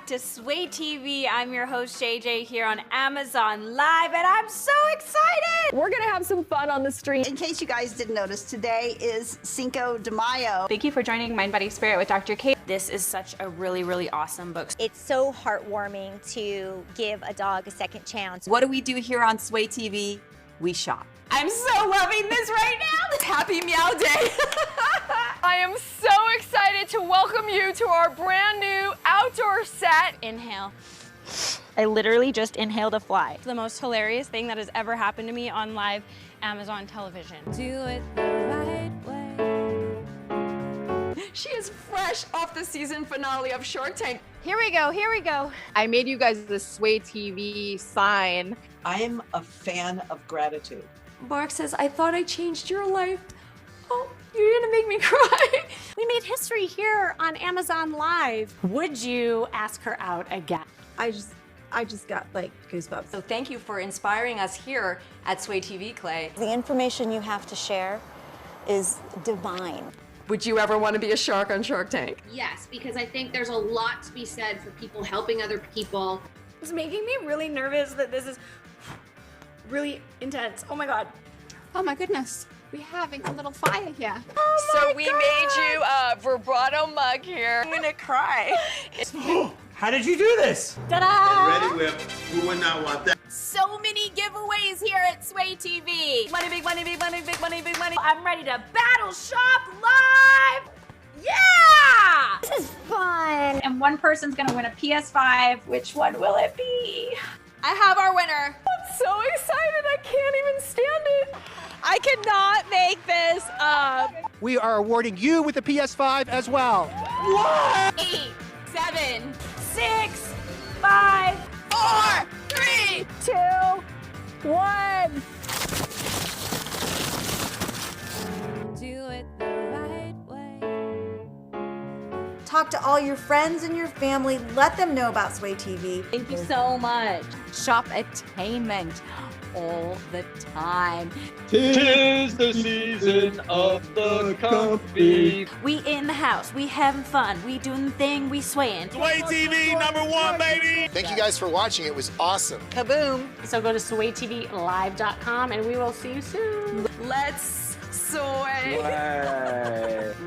to Sway TV. I'm your host, JJ, here on Amazon Live, and I'm so excited! We're gonna have some fun on the stream. In case you guys didn't notice, today is Cinco de Mayo. Thank you for joining Mind, Body, Spirit with Dr. Kate. This is such a really, really awesome book. It's so heartwarming to give a dog a second chance. What do we do here on Sway TV? We shop. I'm so loving this right now. Happy Meow Day. I am so excited to welcome you to our brand new outdoor set. Inhale. I literally just inhaled a fly. It's the most hilarious thing that has ever happened to me on live Amazon television. Do it the right way. She is fresh off the season finale of Shark Tank. Here we go, here we go. I made you guys the Sway TV sign. I am a fan of gratitude. Mark says, I thought I changed your life. Oh, you're gonna make me cry. We made history here on Amazon Live. Would you ask her out again? I just got like goosebumps. So thank you for inspiring us here at Sway TV, Clay. The information you have to share is divine. Would you ever want to be a shark on Shark Tank? Yes, because I think there's a lot to be said for people helping other people. It's making me really nervous that this is really intense. Oh my God. Oh my goodness, we're having a little fire here. So we made you a vibrato mug here. I'm gonna cry. How did you do this? Ta-da! Ready? We would not want that. So many giveaways here at Sway TV. Money, big money, big money, big money, big money. I'm ready to battle shop live. Yeah! This is fun. And one person's gonna win a PS5. Which one will it be? I have our winner. I'm so excited, I can't even stand it. I cannot make this up. We are awarding you with the PS5 as well. 8, 7, 6, 5, 4, 3, 2, 1. Do it the right way. Talk to all your friends and your family. Let them know about Sway TV. Thank you so much. Shop attainment all the time. 'Tis the season of the comfy. We in the house, we having fun, we doing the thing, we swaying. Sway TV #1, baby. Thank you guys for watching. It was awesome. Kaboom. So go to swaytvlive.com and we will see you soon. Let's sway.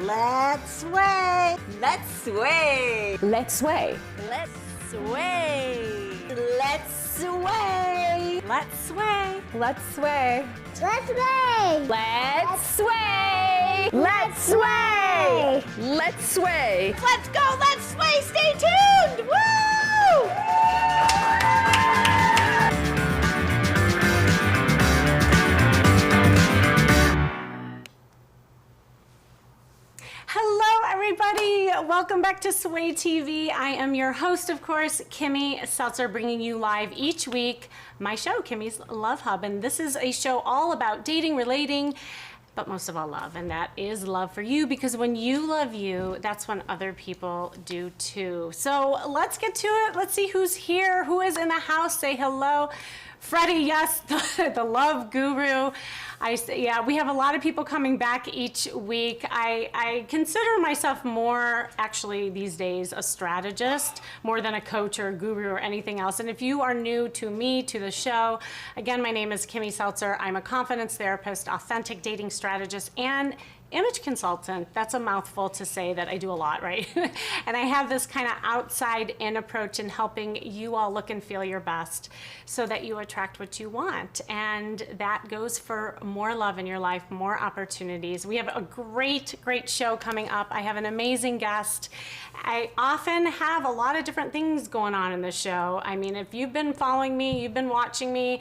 Let's sway. Let's sway. Let's sway. Let's sway. Let's sway. Let's sway. Let's sway. Let's sway. Let's sway. Let's sway. Let's sway. Let's go, let's sway, stay tuned! Woo! Hello, everybody. Welcome back to Sway TV. I am your host, of course, Kimmy Seltzer, bringing you live each week my show, Kimmy's Love Hub. And this is a show all about dating, relating, but most of all love. And that is love for you, because when you love you, that's when other people do too. So let's get to it. Let's see who's here, who is in the house. Say hello. Freddie, yes, the love guru. Yeah, we have a lot of people coming back each week. I consider myself more, actually these days, a strategist, more than a coach or a guru or anything else. And if you are new to me, to the show, again, my name is Kimmy Seltzer. I'm a confidence therapist, authentic dating strategist, and image consultant. That's a mouthful to say that I do a lot, right? And I have this kind of outside-in approach in helping you all look and feel your best so that you attract what you want. And that goes for more love in your life, more opportunities. We have a great, great show coming up. I have an amazing guest. I often have a lot of different things going on in the show. I mean, if you've been following me, you've been watching me,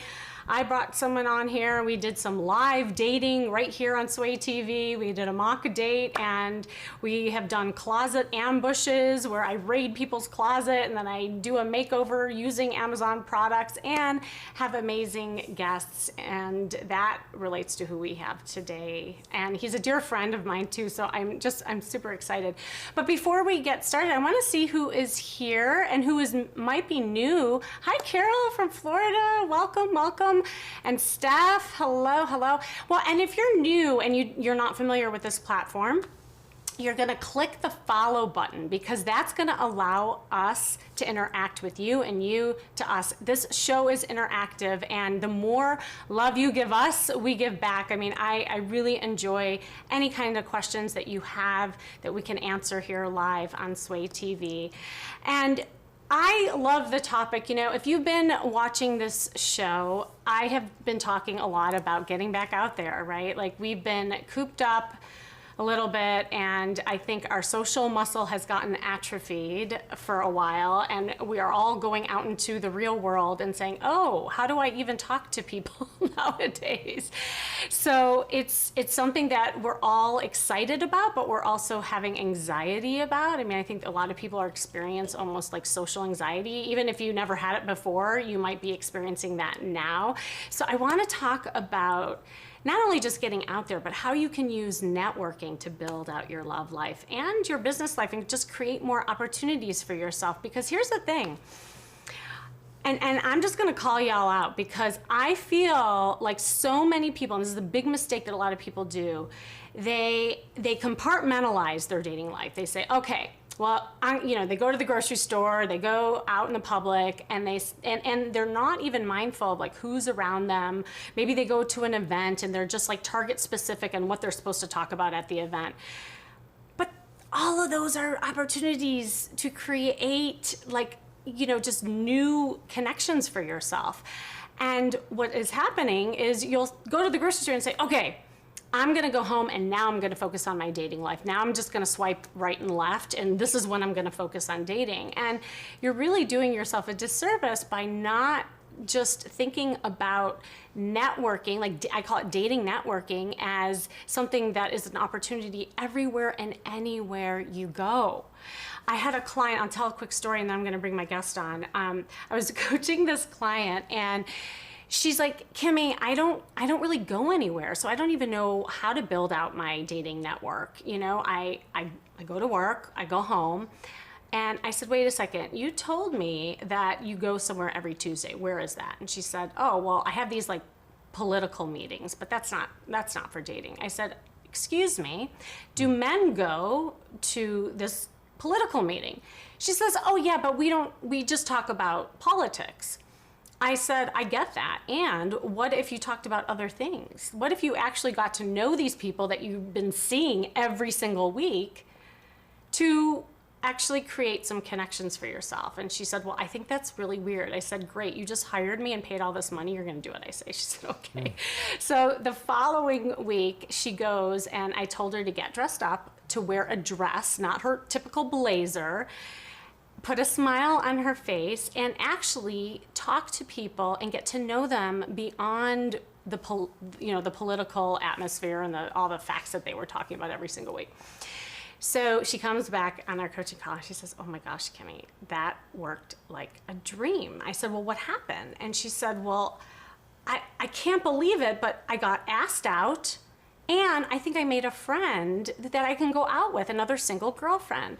I brought someone on here. We did some live dating right here on Sway TV. We did a mock date, and we have done closet ambushes where I raid people's closet and then I do a makeover using Amazon products and have amazing guests. And that relates to who we have today. And he's a dear friend of mine too, so I'm super excited. But before we get started, I want to see who is here and who might be new. Hi, Carol from Florida. Welcome, welcome. And Steph, hello, hello. Well, and if you're new and you're not familiar with this platform, you're gonna click the follow button because that's gonna allow us to interact with you and you to us. This show is interactive, and the more love you give us, we give back. I mean, I really enjoy any kind of questions that you have that we can answer here live on Sway TV. And I love the topic. You know, if you've been watching this show, I have been talking a lot about getting back out there, right? Like, we've been cooped up a little bit, and I think our social muscle has gotten atrophied for a while, and we are all going out into the real world and saying, oh, how do I even talk to people nowadays? So it's something that we're all excited about, but we're also having anxiety about. I mean, I think a lot of people are experiencing almost like social anxiety. Even if you never had it before, you might be experiencing that now. So I want to talk about not only just getting out there, but how you can use networking to build out your love life and your business life and just create more opportunities for yourself. Because here's the thing, and I'm just gonna call y'all out because I feel like so many people, and this is a big mistake that a lot of people do, they compartmentalize their dating life. They say, okay, well, they go to the grocery store, they go out in the public, and they're not even mindful of like who's around them. Maybe they go to an event and they're just like target specific on what they're supposed to talk about at the event. But all of those are opportunities to create just new connections for yourself. And what is happening is you'll go to the grocery store and say, okay, I'm gonna go home and now I'm gonna focus on my dating life. Now I'm just gonna swipe right and left, and this is when I'm gonna focus on dating. And you're really doing yourself a disservice by not just thinking about networking, like I call it dating networking, as something that is an opportunity everywhere and anywhere you go. I had a client, I'll tell a quick story and then I'm gonna bring my guest on. I was coaching this client and she's like, Kimmy, I don't really go anywhere, so I don't even know how to build out my dating network. You know, I go to work, I go home, and I said, wait a second, you told me that you go somewhere every Tuesday. Where is that? And she said, oh, well, I have these like political meetings, but that's not for dating. I said, excuse me, do men go to this political meeting? She says, oh yeah, but we just talk about politics. I said, I get that. And what if you talked about other things? What if you actually got to know these people that you've been seeing every single week to actually create some connections for yourself? And she said, well, I think that's really weird. I said, great, you just hired me and paid all this money. You're gonna do what I say. She said, okay. So the following week she goes, and I told her to get dressed up, to wear a dress, not her typical blazer, put a smile on her face, and actually talk to people and get to know them beyond the political atmosphere and all the facts that they were talking about every single week. So she comes back on our coaching call and she says, oh my gosh, Kimmy, that worked like a dream. I said, well, what happened? And she said, well, I can't believe it, but I got asked out, and I think I made a friend that I can go out with, another single girlfriend.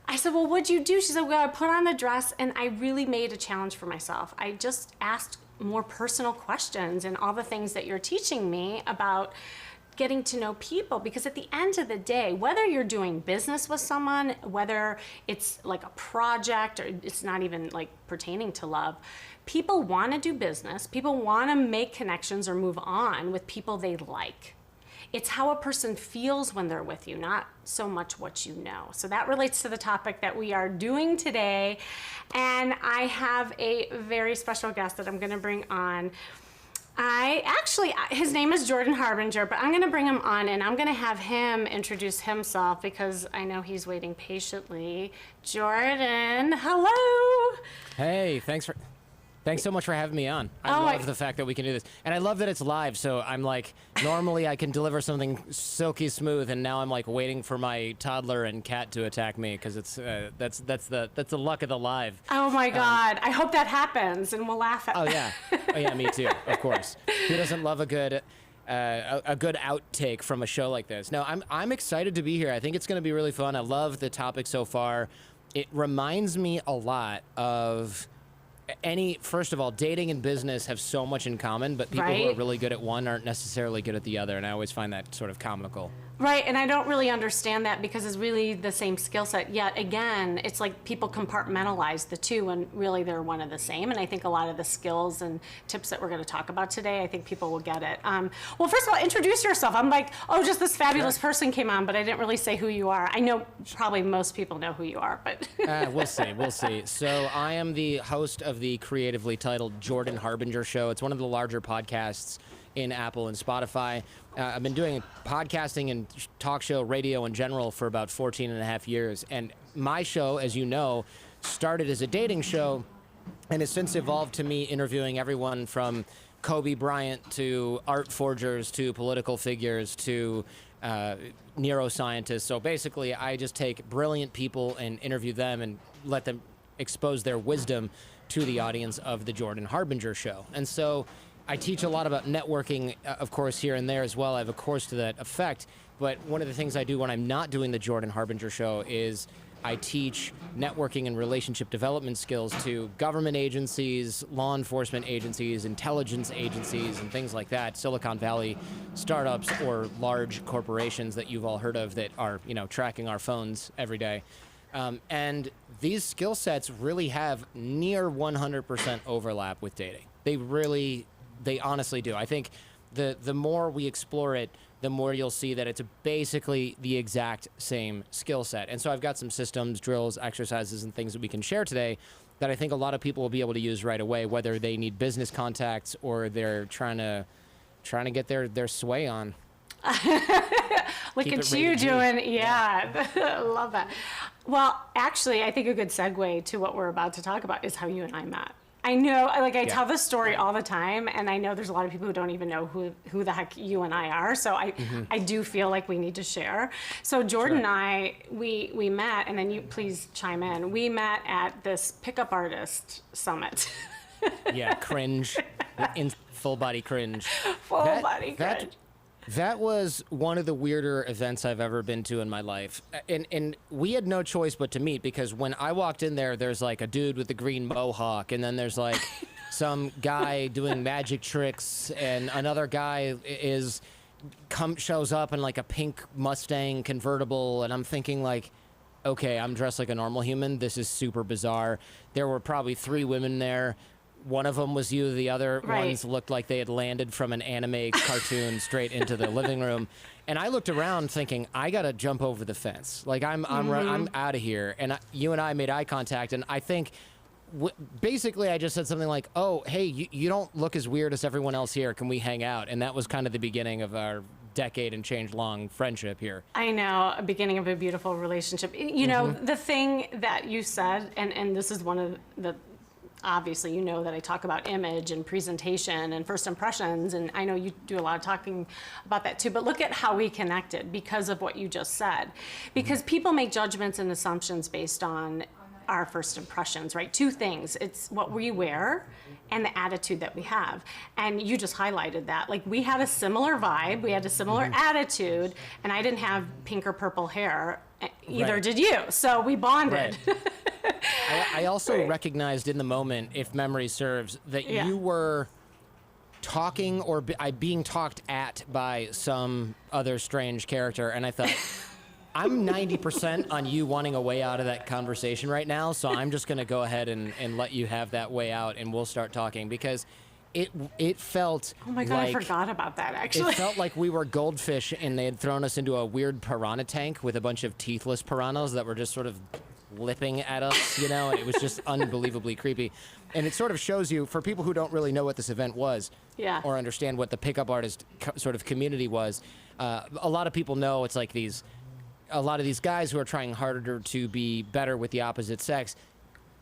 I said, well, what'd you do? She said, well, I put on the dress and I really made a challenge for myself. I just asked more personal questions and all the things that you're teaching me about getting to know people, because at the end of the day, whether you're doing business with someone, whether it's like a project or it's not even like pertaining to love, people want to do business, people want to make connections or move on with people they like. It's how a person feels when they're with you, not so much what you know. So that relates to the topic that we are doing today. And I have a very special guest that I'm gonna bring on. His name is Jordan Harbinger, but I'm gonna bring him on and I'm gonna have him introduce himself because I know he's waiting patiently. Jordan, hello. Hey, thanks so much for having me on. I love the fact that we can do this. And I love that it's live, so I'm like, normally I can deliver something silky smooth, and now I'm like waiting for my toddler and cat to attack me, because it's that's the luck of the live. Oh my God, I hope that happens and we'll laugh at that. Oh yeah, me too, of course. Who doesn't love a good outtake from a show like this? No, I'm excited to be here. I think it's gonna be really fun. I love the topic so far. It reminds me a lot of first of all, dating and business have so much in common, but people who are really good at one aren't necessarily good at the other, and I always find that sort of comical. Right, and I don't really understand that because it's really the same skill set. Yet again, it's like people compartmentalize the two when really they're one and the same. And I think a lot of the skills and tips that we're going to talk about today, I think people will get it. Well, first of all, introduce yourself. I'm like, oh, just this fabulous person came on, but I didn't really say who you are. I know probably most people know who you are, but. We'll see. So I am the host of the creatively titled Jordan Harbinger Show. It's one of the larger podcasts in Apple and Spotify. I've been doing podcasting and talk show radio in general for about 14 and a half years. And my show, as you know, started as a dating show and has since evolved to me interviewing everyone from Kobe Bryant to art forgers to political figures to neuroscientists. So basically, I just take brilliant people and interview them and let them expose their wisdom to the audience of the Jordan Harbinger Show. And so I teach a lot about networking, of course, here and there as well. I have a course to that effect. But one of the things I do when I'm not doing the Jordan Harbinger Show is I teach networking and relationship development skills to government agencies, law enforcement agencies, intelligence agencies, and things like that, Silicon Valley startups or large corporations that you've all heard of that are, tracking our phones every day. And these skill sets really have near 100% overlap with dating. They honestly do. I think the more we explore it, the more you'll see that it's basically the exact same skill set. And so I've got some systems, drills, exercises, and things that we can share today that I think a lot of people will be able to use right away, whether they need business contacts or they're trying to get their sway on. Look at you doing, yeah. I love that. Well, actually, I think a good segue to what we're about to talk about is how you and I met. I know, I tell this story all the time, and I know there's a lot of people who don't even know who the heck you and I are, so I do feel like we need to share. So Jordan and I, we met, and then you please chime in, we met at this pickup artist summit. Yeah, cringe, in full body cringe. Full body cringe. That was one of the weirder events I've ever been to in my life. And we had no choice but to meet because when I walked in there, there's like a dude with the green mohawk, and then there's like some guy doing magic tricks, and another guy shows up in like a pink Mustang convertible, and I'm thinking like, okay, I'm dressed like a normal human. This is super bizarre. There were probably 3 women there. One of them was you. The other ones looked like they had landed from an anime cartoon straight into the living room. And I looked around thinking, I got to jump over the fence. Like, I'm out of here. And you and I made eye contact. And I think basically I just said something like, oh, hey, you don't look as weird as everyone else here. Can we hang out? And that was kind of the beginning of our decade and change long friendship here. I know, a beginning of a beautiful relationship. You know, the thing that you said, and this is one of the, obviously, you know that I talk about image and presentation and first impressions, and I know you do a lot of talking about that too, but look at how we connected because of what you just said. Because people make judgments and assumptions based on our first impressions, right? 2 things. It's what we wear and the attitude that we have. And you just highlighted that. Like, we had a similar vibe, we had a similar attitude, and I didn't have pink or purple hair, either did you. So we bonded. Right. I also recognized in the moment, if memory serves, that you were talking or being talked at by some other strange character, and I thought, I'm 90% on you wanting a way out of that conversation right now, so I'm just going to go ahead and let you have that way out, and we'll start talking, because it felt oh my God, I forgot about that, actually. It felt like we were goldfish, and they had thrown us into a weird piranha tank with a bunch of teethless piranhas that were just sort of lipping at us, and it was just unbelievably creepy. And it sort of shows you, for people who don't really know what this event was, or understand what the pickup artist sort of community was, a lot of people know it's like a lot of these guys who are trying harder to be better with the opposite sex.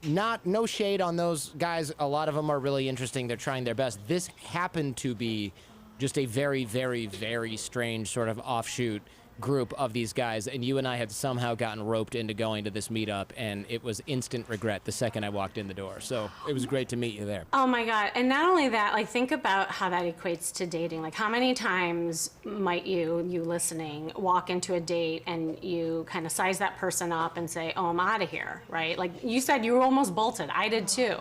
No shade on those guys. A lot of them are really interesting. They're trying their best. This happened to be just a very, very, very strange sort of offshoot group of these guys, and you and I had somehow gotten roped into going to this meetup, and it was instant regret the second I walked in the door. So it was great to meet you there. Oh my God. And not only that, like, think about how that equates to dating. Like, how many times might you listening, walk into a date and you kind of size that person up and say, oh, I'm out of here, right? Like you said, you were almost bolted. I did too.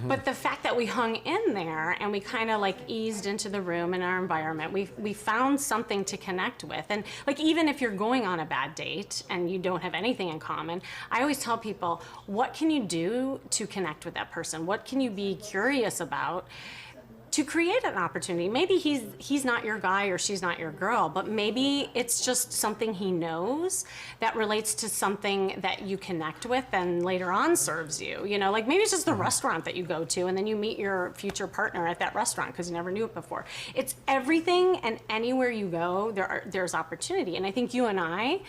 But the fact that we hung in there and we kind of like eased into the room and our environment, we found something to connect with. And like, even if you're going on a bad date and you don't have anything in common, I always tell people, what can you do to connect with that person? What can you be curious about to create an opportunity? Maybe he's not your guy or she's not your girl, but maybe it's just something he knows that relates to something that you connect with and later on serves you. You know, like maybe it's just the restaurant that you go to and then you meet your future partner at that restaurant because you never knew it before. It's everything, and anywhere you go, there's opportunity. And I think you and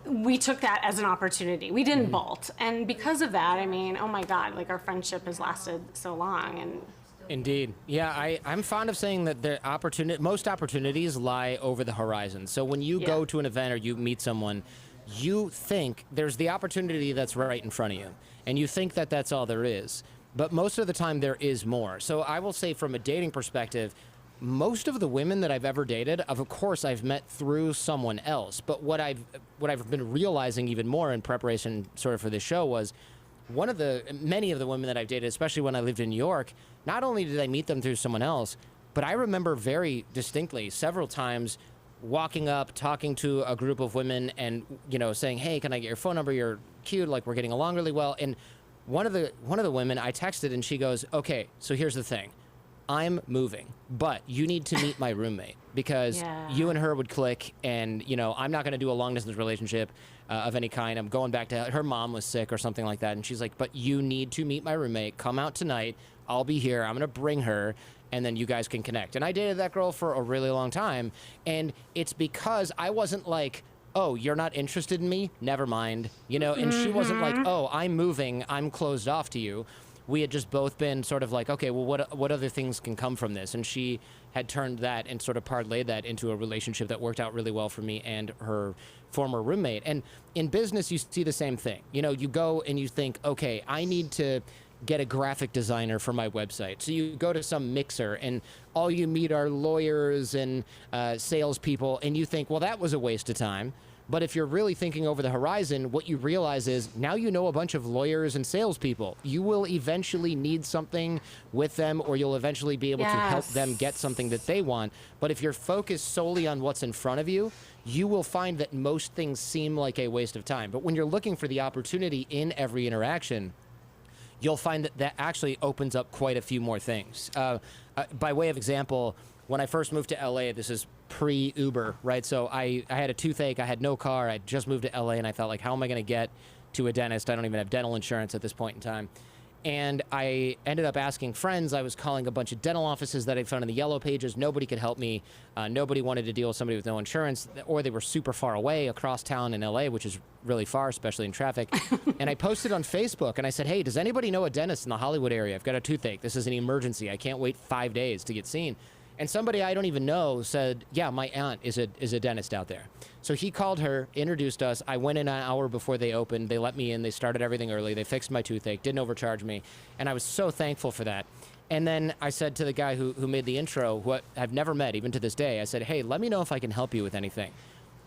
we took that as an opportunity. We didn't bolt. And because of that, I mean, oh my God, like our friendship has lasted so long. And Indeed. Yeah, I'm fond of saying that most opportunities lie over the horizon. So when you go to an event or you meet someone, you think there's the opportunity that's right in front of you. And you think that that's all there is. But most of the time there is more. So I will say from a dating perspective, most of the women that I've ever dated, of course, I've met through someone else. But what I've been realizing even more in preparation sort of for this show was many of the women that I've dated, especially when I lived in New York, not only did I meet them through someone else, but I remember very distinctly several times walking up, talking to a group of women and, saying, hey, can I get your phone number? You're cute. Like, we're getting along really well. And one of the women I texted and she goes, okay, so here's the thing. I'm moving, but you need to meet my roommate because you and her would click, and I'm not going to do a long distance relationship of any kind. I'm going back to her mom was sick or something like that, and she's like, but you need to meet my roommate. Come out tonight. I'll be here. I'm going to bring her, and then you guys can connect. And I dated that girl for a really long time, and it's because I wasn't like, oh, you're not interested in me? Never mind. And she wasn't like, oh, I'm moving. I'm closed off to you. We had just both been sort of like, okay, well, what other things can come from this? And she had turned that and sort of parlayed that into a relationship that worked out really well for me and her former roommate. And in business, you see the same thing. You go and you think, okay, I need to get a graphic designer for my website. So you go to some mixer and all you meet are lawyers and salespeople, and you think, well, that was a waste of time. But if you're really thinking over the horizon, what you realize is now you know a bunch of lawyers and salespeople. You will eventually need something with them, or you'll eventually be able to help them get something that they want. But if you're focused solely on what's in front of you, you will find that most things seem like a waste of time. But when you're looking for the opportunity in every interaction, you'll find that actually opens up quite a few more things. By way of example, when I first moved to LA, this is pre-Uber, right? So I had a toothache, I had no car, I just moved to LA, and I felt like, how am I going to get to a dentist? I don't even have dental insurance at this point in time. And I ended up asking friends. I was calling a bunch of dental offices that I found in the yellow pages. Nobody could help me. Nobody wanted to deal with somebody with no insurance, or they were super far away across town in LA, which is really far, especially in traffic. And I posted on Facebook and I said, hey, does anybody know a dentist in the Hollywood area? I've got a toothache. This is an emergency. I can't wait 5 days to get seen. And somebody I don't even know said, yeah, my aunt is a dentist out there. So he called her, introduced us. I went in an hour before they opened. They let me in. They started everything early. They fixed my toothache, didn't overcharge me. And I was so thankful for that. And then I said to the guy who made the intro, who I've never met even to this day, I said, hey, let me know if I can help you with anything.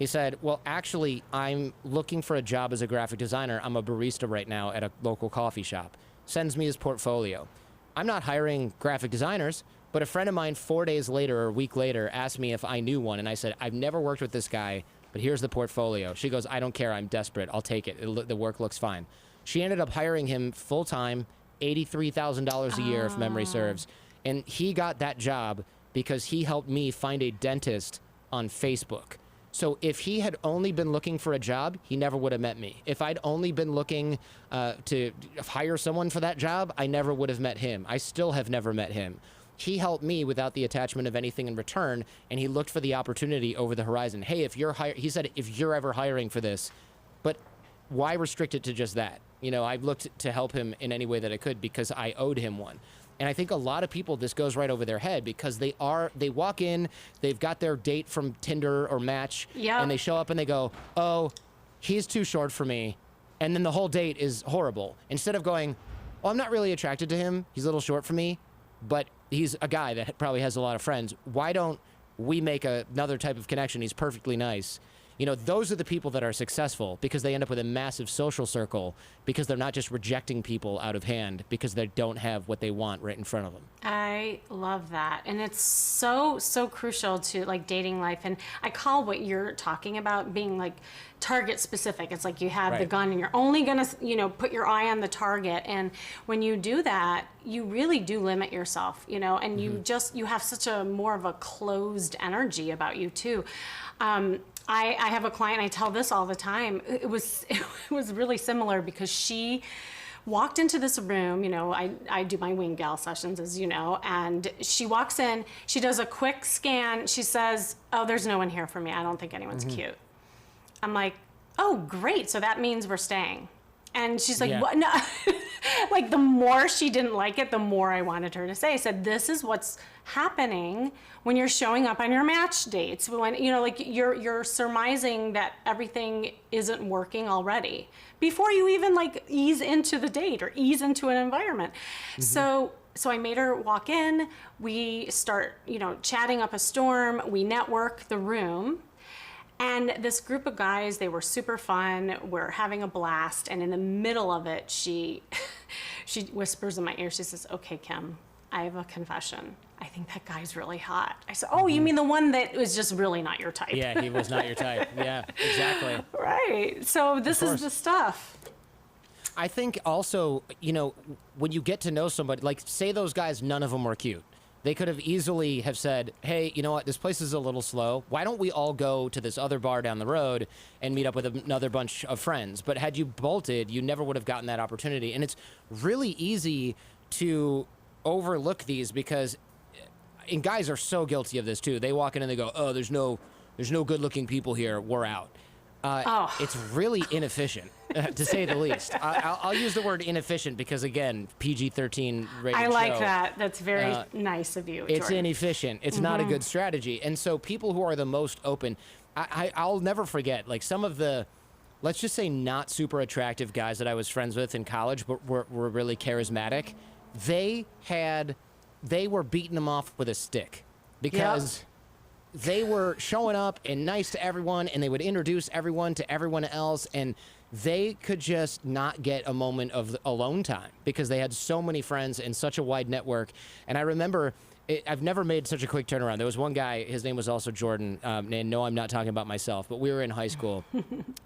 He said, well, actually, I'm looking for a job as a graphic designer. I'm a barista right now at a local coffee shop. Sends me his portfolio. I'm not hiring graphic designers. But a friend of mine 4 days later or a week later asked me if I knew one. And I said, I've never worked with this guy, but here's the portfolio. She goes, I don't care. I'm desperate. I'll take it. The work looks fine. She ended up hiring him full-time, $83,000 a year, if memory serves. And he got that job because he helped me find a dentist on Facebook. So if he had only been looking for a job, he never would have met me. If I'd only been looking to hire someone for that job, I never would have met him. I still have never met him. He helped me without the attachment of anything in return, and he looked for the opportunity over the horizon. Hey, he said, if you're ever hiring for this, but why restrict it to just that? I looked to help him in any way that I could because I owed him one. And I think a lot of people, this goes right over their head because they walk in, they've got their date from Tinder or Match, and they show up and they go, oh, he's too short for me. And then the whole date is horrible. Instead of going, oh, I'm not really attracted to him. He's a little short for me, but he's a guy that probably has a lot of friends. Why don't we make another type of connection? He's perfectly nice. You know, those are the people that are successful because they end up with a massive social circle because they're not just rejecting people out of hand because they don't have what they want right in front of them. I love that. And it's so crucial to like dating life. And I call what you're talking about being like target specific. It's like you have the gun and you're only going to, you know, put your eye on the target. And when you do that, you really do limit yourself, you know, and you have such a more of a closed energy about you too. I have a client, I tell this all the time. It was really similar because she walked into this room, you know, I do my wing gal sessions, as you know, and she walks in, she does a quick scan, she says, oh, there's no one here for me, I don't think anyone's cute. I'm like, oh, great, so that means we're staying. And she's like, what? No. Like, the more she didn't like it, the more I wanted her to say. I said, this is what's happening when you're showing up on your match dates. When, you know, like, you're surmising that everything isn't working already before you even, like, ease into the date or ease into an environment. So I made her walk in. We start, you know, chatting up a storm. We network the room. And this group of guys, they were super fun. We're having a blast. And in the middle of it, she whispers in my ear, she says, okay, Kim, I have a confession. I think that guy's really hot. I said, oh, you mean the one that was just really not your type? Yeah, he was not your type. Yeah, exactly. Right. So this is the stuff. I think also, you know, when you get to know somebody, like say those guys, none of them were cute. They could have easily have said, hey, you know what, this place is a little slow. Why don't we all go to this other bar down the road and meet up with another bunch of friends? But had you bolted, you never would have gotten that opportunity. And it's really easy to overlook these because, and guys are so guilty of this too. They walk in and they go, oh, there's no good looking people here, we're out. It's really inefficient, to say the least. I'll use the word inefficient because, again, PG-13 rated I like show. that. That's very nice of you, It's Jordan. inefficient. It's not a good strategy. And so people who are the most open, I'll never forget, like some of the, let's just say not super attractive guys that I was friends with in college, but were really charismatic. They were beating them off with a stick because... They were showing up and nice to everyone, and they would introduce everyone to everyone else, and they could just not get a moment of alone time because they had so many friends and such a wide network. And I remember, I've never made such a quick turnaround. There was one guy, his name was also Jordan, and no, I'm not talking about myself, but we were in high school,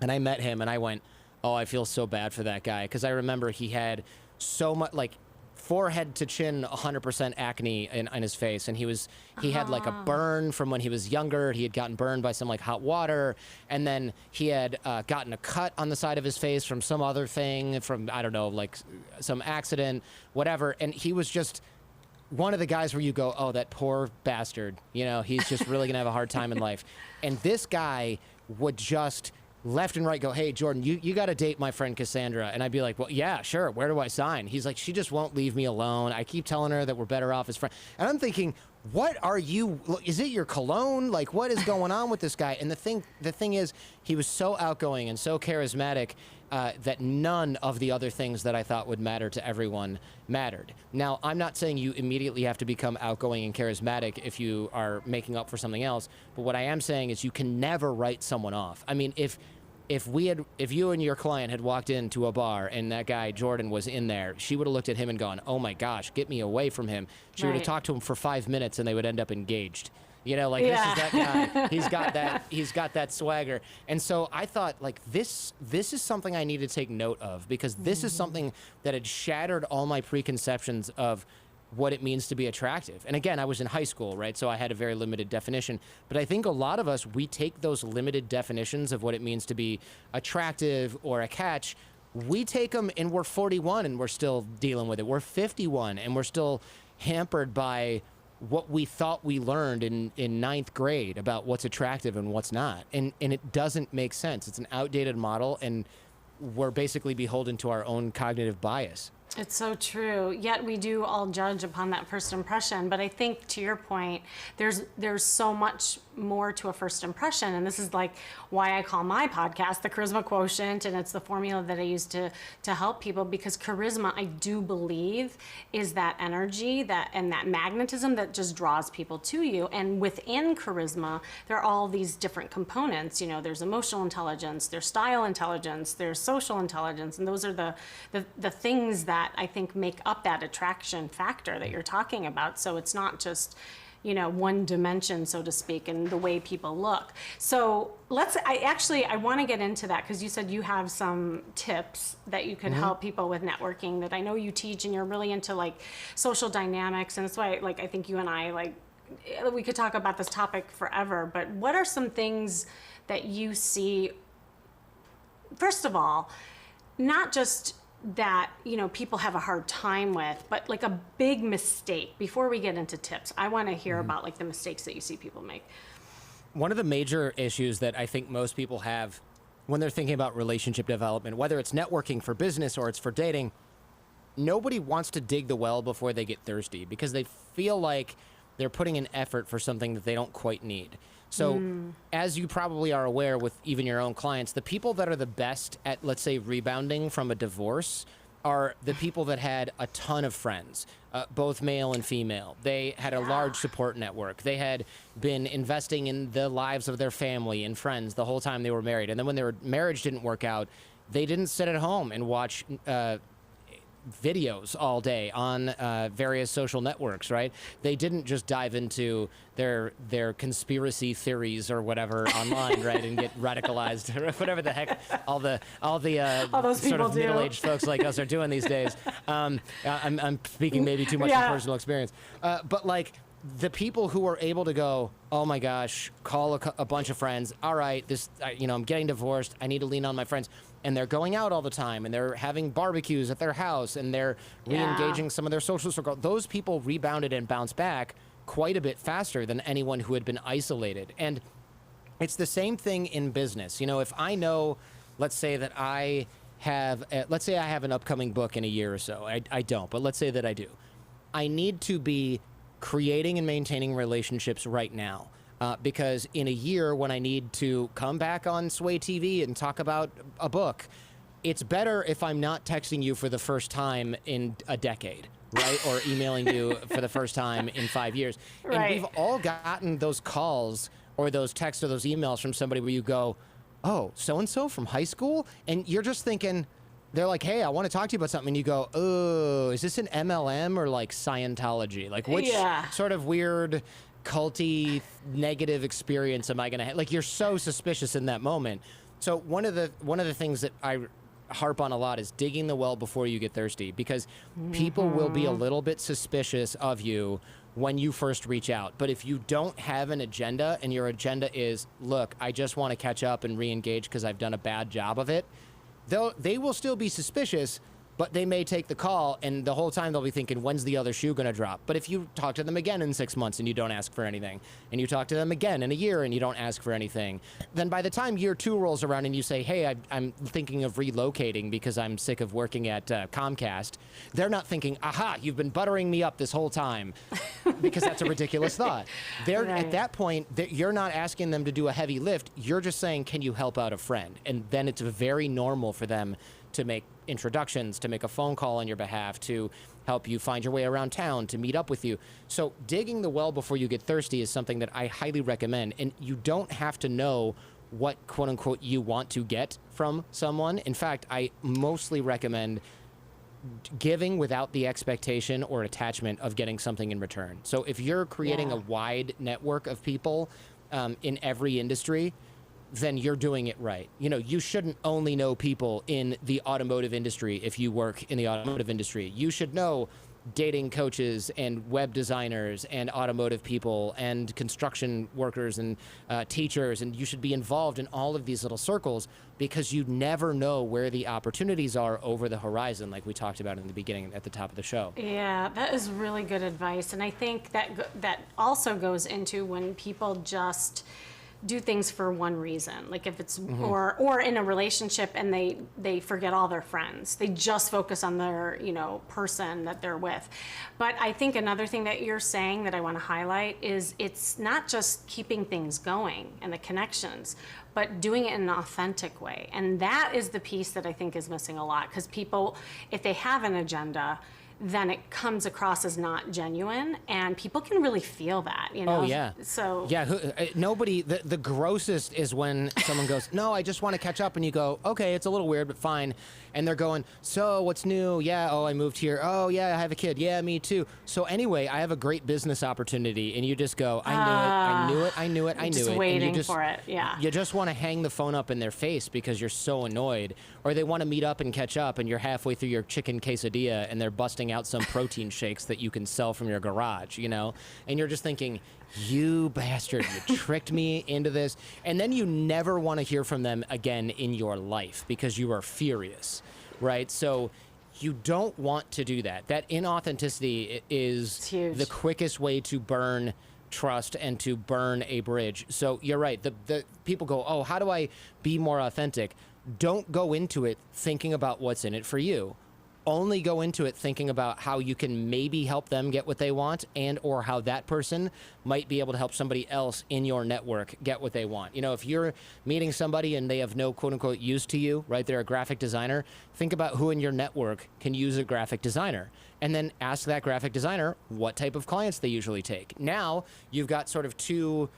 and I met him, and I went, oh, I feel so bad for that guy, because I remember he had so much, like, forehead to chin, 100% acne on his face, and he had like a burn from when he was younger. He had gotten burned by some like hot water, and then he had gotten a cut on the side of his face from some other thing, from I don't know, like some accident, whatever. And he was just one of the guys where you go, oh, that poor bastard, you know, he's just really gonna have a hard time in life. And this guy would just left and right go, hey, Jordan, you got to date my friend Cassandra. And I'd be like, well, yeah, sure. Where do I sign? He's like, she just won't leave me alone. I keep telling her that we're better off as friends. And I'm thinking, what are you, is it your cologne? Like, what is going on with this guy? And the thing is, he was so outgoing and so charismatic that none of the other things that I thought would matter to everyone mattered. Now, I'm not saying you immediately have to become outgoing and charismatic if you are making up for something else, but what I am saying is you can never write someone off. I mean, if you and your client had walked into a bar and that guy, Jordan, was in there, she would have looked at him and gone, oh my gosh, get me away from him. She would have talked to him for 5 minutes and they would end up engaged. You know, like, this is that guy. He's got that swagger. And so I thought, like, this is something I need to take note of, because this is something that had shattered all my preconceptions of what it means to be attractive. And again, I was in high school, right? So I had a very limited definition. But I think a lot of us, we take those limited definitions of what it means to be attractive or a catch, we take them and we're 41 and we're still dealing with it. We're 51 and we're still hampered by what we thought we learned in ninth grade about what's attractive and what's not. And it doesn't make sense. It's an outdated model, and we're basically beholden to our own cognitive bias. It's so true. Yet we do all judge upon that first impression. But I think, to your point, there's so much more to a first impression. And this is like why I call my podcast the Charisma Quotient, and it's the formula that I use to help people, because charisma, I do believe, is that energy and that magnetism that just draws people to you. And within charisma, there are all these different components. You know, there's emotional intelligence, there's style intelligence, there's social intelligence, and those are the things that I think make up that attraction factor that you're talking about. So it's not just, you know, one dimension, so to speak, and the way people look. So I want to get into that, because you said you have some tips that you could help people with networking that I know you teach, and you're really into like social dynamics. And that's why, like, I think you and I, like, we could talk about this topic forever, but what are some things that you see, first of all, not just that, you know, people have a hard time with, but like a big mistake? Before we get into tips, I want to hear about like the mistakes that you see people make. One of the major issues that I think most people have when they're thinking about relationship development, whether it's networking for business or it's for dating, nobody wants to dig the well before they get thirsty, because they feel like they're putting in effort for something that they don't quite need. So as you probably are aware with even your own clients, the people that are the best at, let's say, rebounding from a divorce are the people that had a ton of friends, both male and female. They had a large support network. They had been investing in the lives of their family and friends the whole time they were married. And then when their marriage didn't work out, they didn't sit at home and watch videos all day on various social networks, right? They didn't just dive into their conspiracy theories or whatever online, right, and get radicalized or whatever the heck all those sort of middle-aged folks like us are doing these days. I'm speaking maybe too much from personal experience, but like the people who are able to go, oh my gosh, call a bunch of friends. All right, I'm getting divorced. I need to lean on my friends. And they're going out all the time, and they're having barbecues at their house, and they're re-engaging some of their social circle. Those people rebounded and bounced back quite a bit faster than anyone who had been isolated. And it's the same thing in business. You know, if I know, let's say that I have an upcoming book in a year or so. I don't, but let's say that I do. I need to be creating and maintaining relationships right now. Because in a year, when I need to come back on Sway TV and talk about a book, it's better if I'm not texting you for the first time in a decade, right? Or emailing you for the first time in 5 years. Right. And we've all gotten those calls or those texts or those emails from somebody where you go, oh, so-and-so from high school? And you're just thinking, they're like, hey, I want to talk to you about something. And you go, oh, is this an MLM or like Scientology? Like which sort of weird culty negative experience am I going to have? Like, you're so suspicious in that moment. So one of the things that I harp on a lot is digging the well before you get thirsty, because people will be a little bit suspicious of you when you first reach out. But if you don't have an agenda, and your agenda is, look, I just want to catch up and re-engage because I've done a bad job of it, they will still be suspicious, but they may take the call, and the whole time they'll be thinking, when's the other shoe going to drop? But if you talk to them again in 6 months and you don't ask for anything, and you talk to them again in a year and you don't ask for anything, then by the time year 2 rolls around and you say, hey, I'm thinking of relocating because I'm sick of working at Comcast, they're not thinking, aha, you've been buttering me up this whole time, because that's a ridiculous thought. At that point, you're not asking them to do a heavy lift. You're just saying, can you help out a friend? And then it's very normal for them to make introductions, to make a phone call on your behalf, to help you find your way around town, to meet up with you. So digging the well before you get thirsty is something that I highly recommend. And you don't have to know what, quote unquote, you want to get from someone. In fact, I mostly recommend giving without the expectation or attachment of getting something in return. So if you're creating a wide network of people in every industry, then you're doing it right. You know, you shouldn't only know people in the automotive industry if you work in the automotive industry. You should know dating coaches and web designers and automotive people and construction workers and teachers, and you should be involved in all of these little circles, because you never know where the opportunities are over the horizon, like we talked about in the beginning at the top of the show. Yeah, that is really good advice. And I think that also goes into when people just do things for one reason, like if it's or in a relationship and they forget all their friends, they just focus on their person that they're with. But I think another thing that you're saying that I want to highlight is it's not just keeping things going and the connections, but doing it in an authentic way. And that is the piece that I think is missing a lot, because people, if they have an agenda, then it comes across as not genuine, and people can really feel that, Oh, yeah. So yeah, nobody. The grossest is when someone goes, "No, I just want to catch up," and you go, "Okay, it's a little weird, but fine." And they're going, "So what's new? Yeah, oh, I moved here. Oh, yeah, I have a kid. Yeah, me too. So anyway, I have a great business opportunity," and you just go, "I knew it. just waiting for it. Yeah. You just want to hang the phone up in their face because you're so annoyed, or they want to meet up and catch up, and you're halfway through your chicken quesadilla, and they're busting out some protein shakes that you can sell from your garage, and you're just thinking, "You bastard, you tricked me into this." And then you never want to hear from them again in your life because you are furious, right? So you don't want to do that. That inauthenticity is the quickest way to burn trust and to burn a bridge. So you're right. The people go, "Oh, how do I be more authentic?" Don't go into it thinking about what's in it for you. Only go into it thinking about how you can maybe help them get what they want, and or how that person might be able to help somebody else in your network get what they want. If you're meeting somebody and they have no quote unquote use to you, right? They're a graphic designer. Think about who in your network can use a graphic designer, and then ask that graphic designer what type of clients they usually take. Now you've got sort of two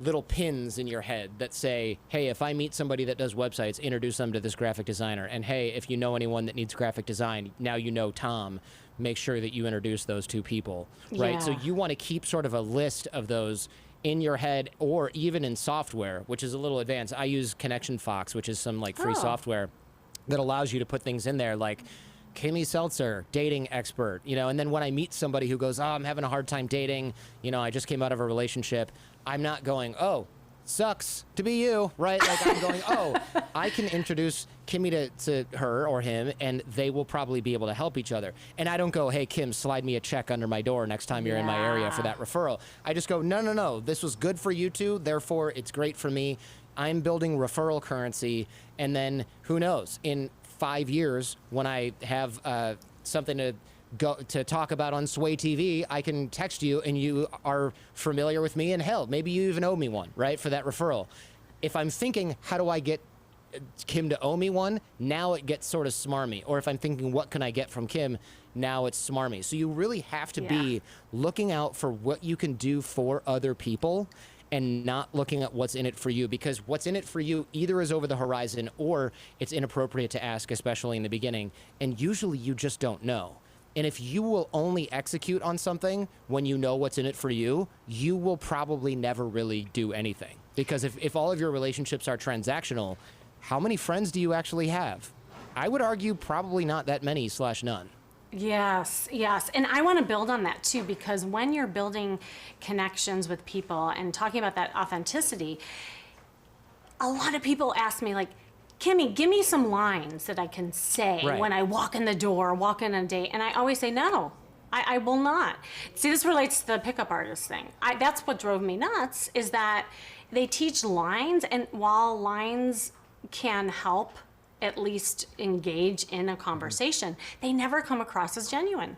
little pins in your head that say, "Hey, if I meet somebody that does websites, introduce them to this graphic designer. And hey, if you know anyone that needs graphic design, now you know Tom, make sure that you introduce those two people," right? Yeah. So you want to keep sort of a list of those in your head, or even in software, which is a little advanced. I use Connection Fox, which is some free software that allows you to put things in there like Kimmy Seltzer, dating expert, and then when I meet somebody who goes, "Oh, I'm having a hard time dating, I just came out of a relationship," I'm not going, "Oh, sucks to be you," right? Like I'm going, "Oh, I can introduce Kimmy to her or him, and they will probably be able to help each other." And I don't go, "Hey, Kim, slide me a check under my door next time you're in my area for that referral." I just go, no, this was good for you two, therefore it's great for me. I'm building referral currency, and then who knows, in 5 years, when I have something to talk about on Sway TV, I can text you and you are familiar with me, and hell, maybe you even owe me one, right, for that referral. If I'm thinking, how do I get Kim to owe me one, now it gets sort of smarmy. Or if I'm thinking, what can I get from Kim, now it's smarmy. So you really have to be looking out for what you can do for other people and not looking at what's in it for you, because what's in it for you either is over the horizon or it's inappropriate to ask, especially in the beginning. And usually you just don't know. And if you will only execute on something when you know what's in it for you, you will probably never really do anything. Because if all of your relationships are transactional, how many friends do you actually have? I would argue probably not that many / none. Yes. And I want to build on that too, because when you're building connections with people and talking about that authenticity, a lot of people ask me like, "Kimmy, give me some lines that I can say when I walk in the door, walk in a date." And I always say, no, I will not. See, this relates to the pickup artist thing. That's what drove me nuts, is that they teach lines, and while lines can help at least engage in a conversation, they never come across as genuine.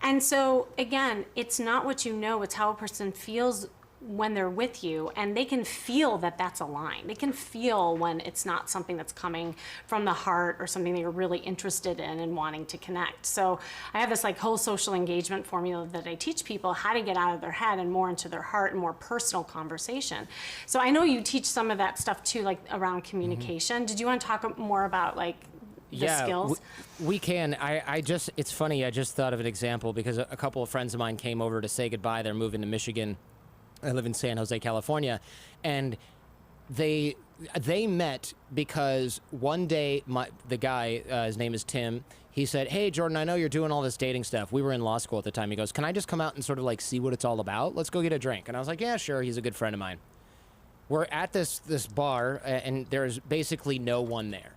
And so again, it's not what you know, it's how a person feels when they're with you, and they can feel that that's a line. They can feel when it's not something that's coming from the heart or something that you're really interested in and wanting to connect. So I have this whole social engagement formula that I teach people how to get out of their head and more into their heart and more personal conversation. So I know you teach some of that stuff too, around communication. Did you want to talk more about the skills? We can. It's funny, I just thought of an example because a couple of friends of mine came over to say goodbye. They're moving to Michigan. I live in San Jose, California, and they met because one day the guy, his name is Tim, he said, "Hey, Jordan, I know you're doing all this dating stuff." We were in law school at the time. He goes, "Can I just come out and sort of see what it's all about? Let's go get a drink." And I was like, "Yeah, sure." He's a good friend of mine. We're at this bar, and there's basically no one there.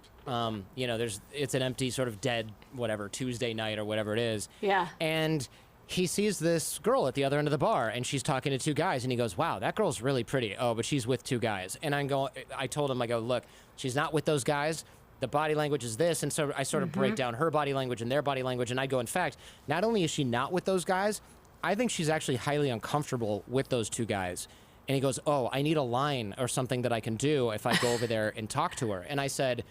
It's an empty sort of dead, whatever, Tuesday night or whatever it is. Yeah. And he sees this girl at the other end of the bar, and she's talking to 2 guys, and he goes, wow, that girl's really pretty. Oh, but she's with 2 guys. And I told him, I go, look, she's not with those guys. The body language is this. And so I sort of break down her body language and their body language, and I go, in fact, not only is she not with those guys, I think she's actually highly uncomfortable with those 2 guys. And he goes, oh, I need a line or something that I can do if I go over there and talk to her. And I said,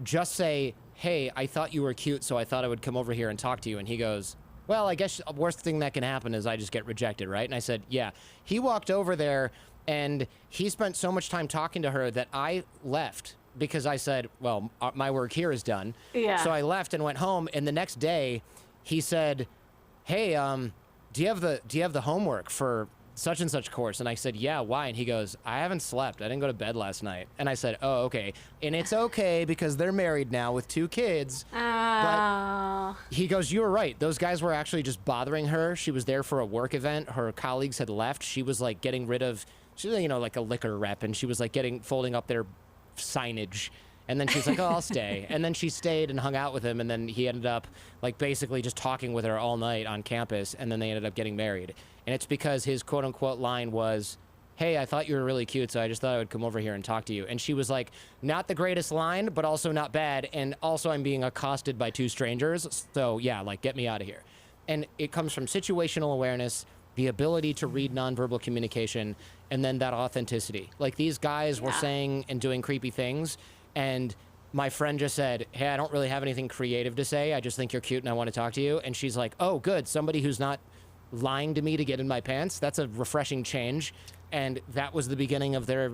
just say, hey, I thought you were cute, so I thought I would come over here and talk to you. And he goes, well, I guess the worst thing that can happen is I just get rejected, right? And I said, yeah. He walked over there, and he spent so much time talking to her that I left because I said, well, my work here is done. Yeah. So I left and went home, and the next day he said, hey, do you have the homework for such and such course? And I said, yeah, why? And he goes, I haven't slept. I didn't go to bed last night. And I said, oh, okay. And it's okay because they're married now with 2 kids. But he goes, you were right. Those guys were actually just bothering her. She was there for a work event. Her colleagues had left. She was like getting rid of, she was, like a liquor rep, and she was like folding up their signage. And then she's like, oh, I'll stay. And then she stayed and hung out with him. And then he ended up like basically just talking with her all night on campus. And then they ended up getting married. And it's because his quote unquote line was, hey, I thought you were really cute, so I just thought I would come over here and talk to you. And she was like, not the greatest line, but also not bad. And also I'm being accosted by 2 strangers. So yeah, like get me out of here. And it comes from situational awareness, the ability to read nonverbal communication, and then that authenticity. Like these guys were saying and doing creepy things. And my friend just said, hey, I don't really have anything creative to say. I just think you're cute and I want to talk to you. And she's like, oh, good. Somebody who's not lying to me to get in my pants. That's a refreshing change. And that was the beginning of their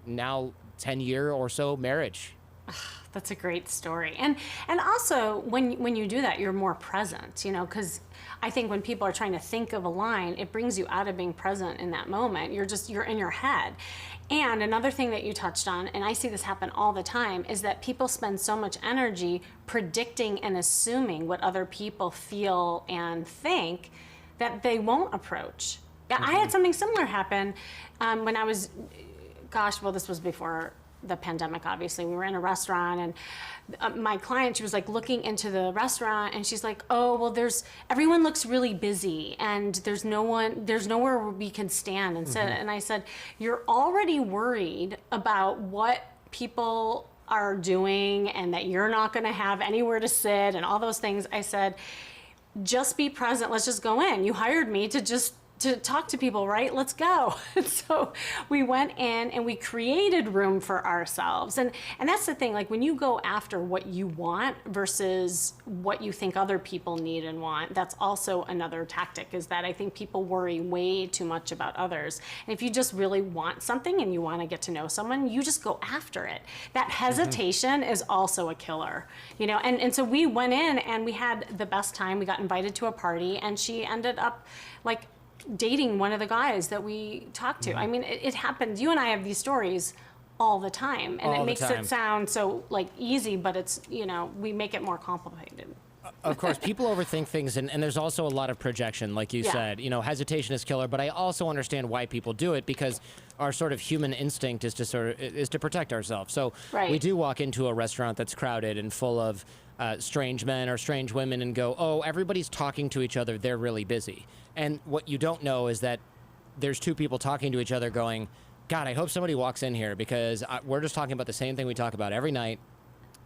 now 10-year or so marriage. That's a great story. And also when you do that, you're more present, because I think when people are trying to think of a line, it brings you out of being present in that moment. You're in your head. And another thing that you touched on, and I see this happen all the time, is that people spend so much energy predicting and assuming what other people feel and think that they won't approach. Yeah, I had something similar happen when I was, this was before the pandemic, obviously. We were in a restaurant, and my client, she was like looking into the restaurant, and she's like, oh, well, everyone looks really busy, and there's nowhere we can stand and sit. And I said, you're already worried about what people are doing and that you're not gonna have anywhere to sit and all those things. I said, just be present. Let's just go in. You hired me to talk to people, right? Let's go. So we went in and we created room for ourselves. And that's the thing, like when you go after what you want versus what you think other people need and want, that's also another tactic, is that I think people worry way too much about others. And if you just really want something and you want to get to know someone, you just go after it. That hesitation is also a killer, and so we went in and we had the best time. We got invited to a party, and she ended up like dating one of the guys that we talked to. I mean, it happens. You and I have these stories all the time, and it makes it sound so like easy, but it's, we make it more complicated. Of course, people overthink things, and there's also a lot of projection, like you said. Hesitation is killer, but I also understand why people do it, because our sort of human instinct is to protect ourselves. So we do walk into a restaurant that's crowded and full of strange men or strange women and go, oh, everybody's talking to each other, they're really busy. And what you don't know is that there's 2 people talking to each other going, God, I hope somebody walks in here, because we're just talking about the same thing we talk about every night.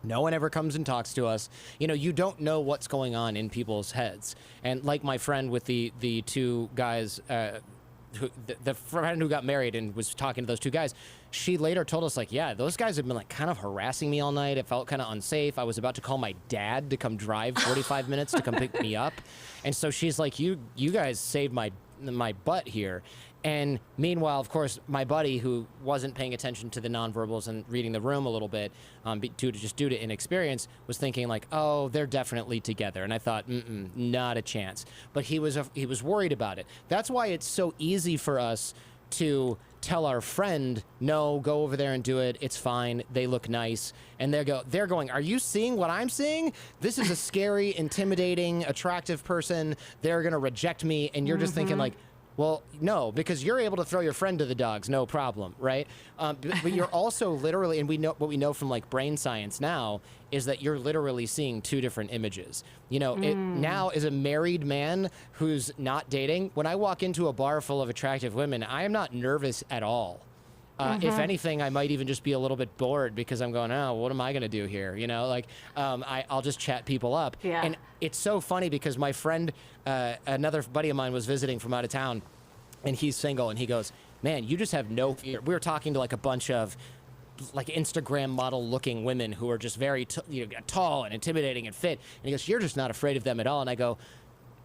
No one ever comes and talks to us. You don't know what's going on in people's heads. And like my friend with the 2 guys, the friend who got married and was talking to those 2 guys, she later told us, like, yeah, those guys have been like kind of harassing me all night. It felt kind of unsafe. I was about to call my dad to come drive 45 minutes to come pick me up. And so she's like, you guys saved my butt here. And meanwhile, of course, my buddy, who wasn't paying attention to the nonverbals and reading the room a little bit, due to inexperience, was thinking like, oh, they're definitely together. And I thought, not a chance. But he was worried about it. That's why it's so easy for us to tell our friend, no, go over there and do it. It's fine. They look nice. And they're going, are you seeing what I'm seeing? This is a scary, intimidating, attractive person. They're going to reject me. And you're just thinking like, Well, no, because you're able to throw your friend to the dogs, no problem, right? But you're also literally, and what we know from like brain science now is that you're literally seeing two different images. You know, now as a married man who's not dating, when I walk into a bar full of attractive women, I am not nervous at all. If anything, I might even just be a little bit bored because I'm going, oh, what am I going to do here? You know, like I'll just chat people up. Yeah. And it's so funny because my friend, another buddy of mine was visiting from out of town, and he's single, and he goes, man, you just have no fear. We were talking to like a bunch of like Instagram model looking women who are just very tall and intimidating and fit. And he goes, you're just not afraid of them at all. And I go,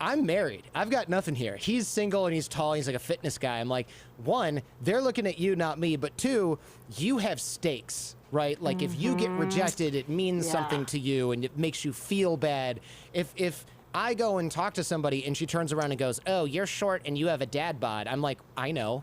I'm married. I've got nothing here. He's single and he's tall. He's like a fitness guy. I'm like, one, they're looking at you, not me. But two, you have stakes, right? Like if you get rejected, it means something to you and it makes you feel bad. If I go and talk to somebody and she turns around and goes, oh, you're short and you have a dad bod, I'm like, I know.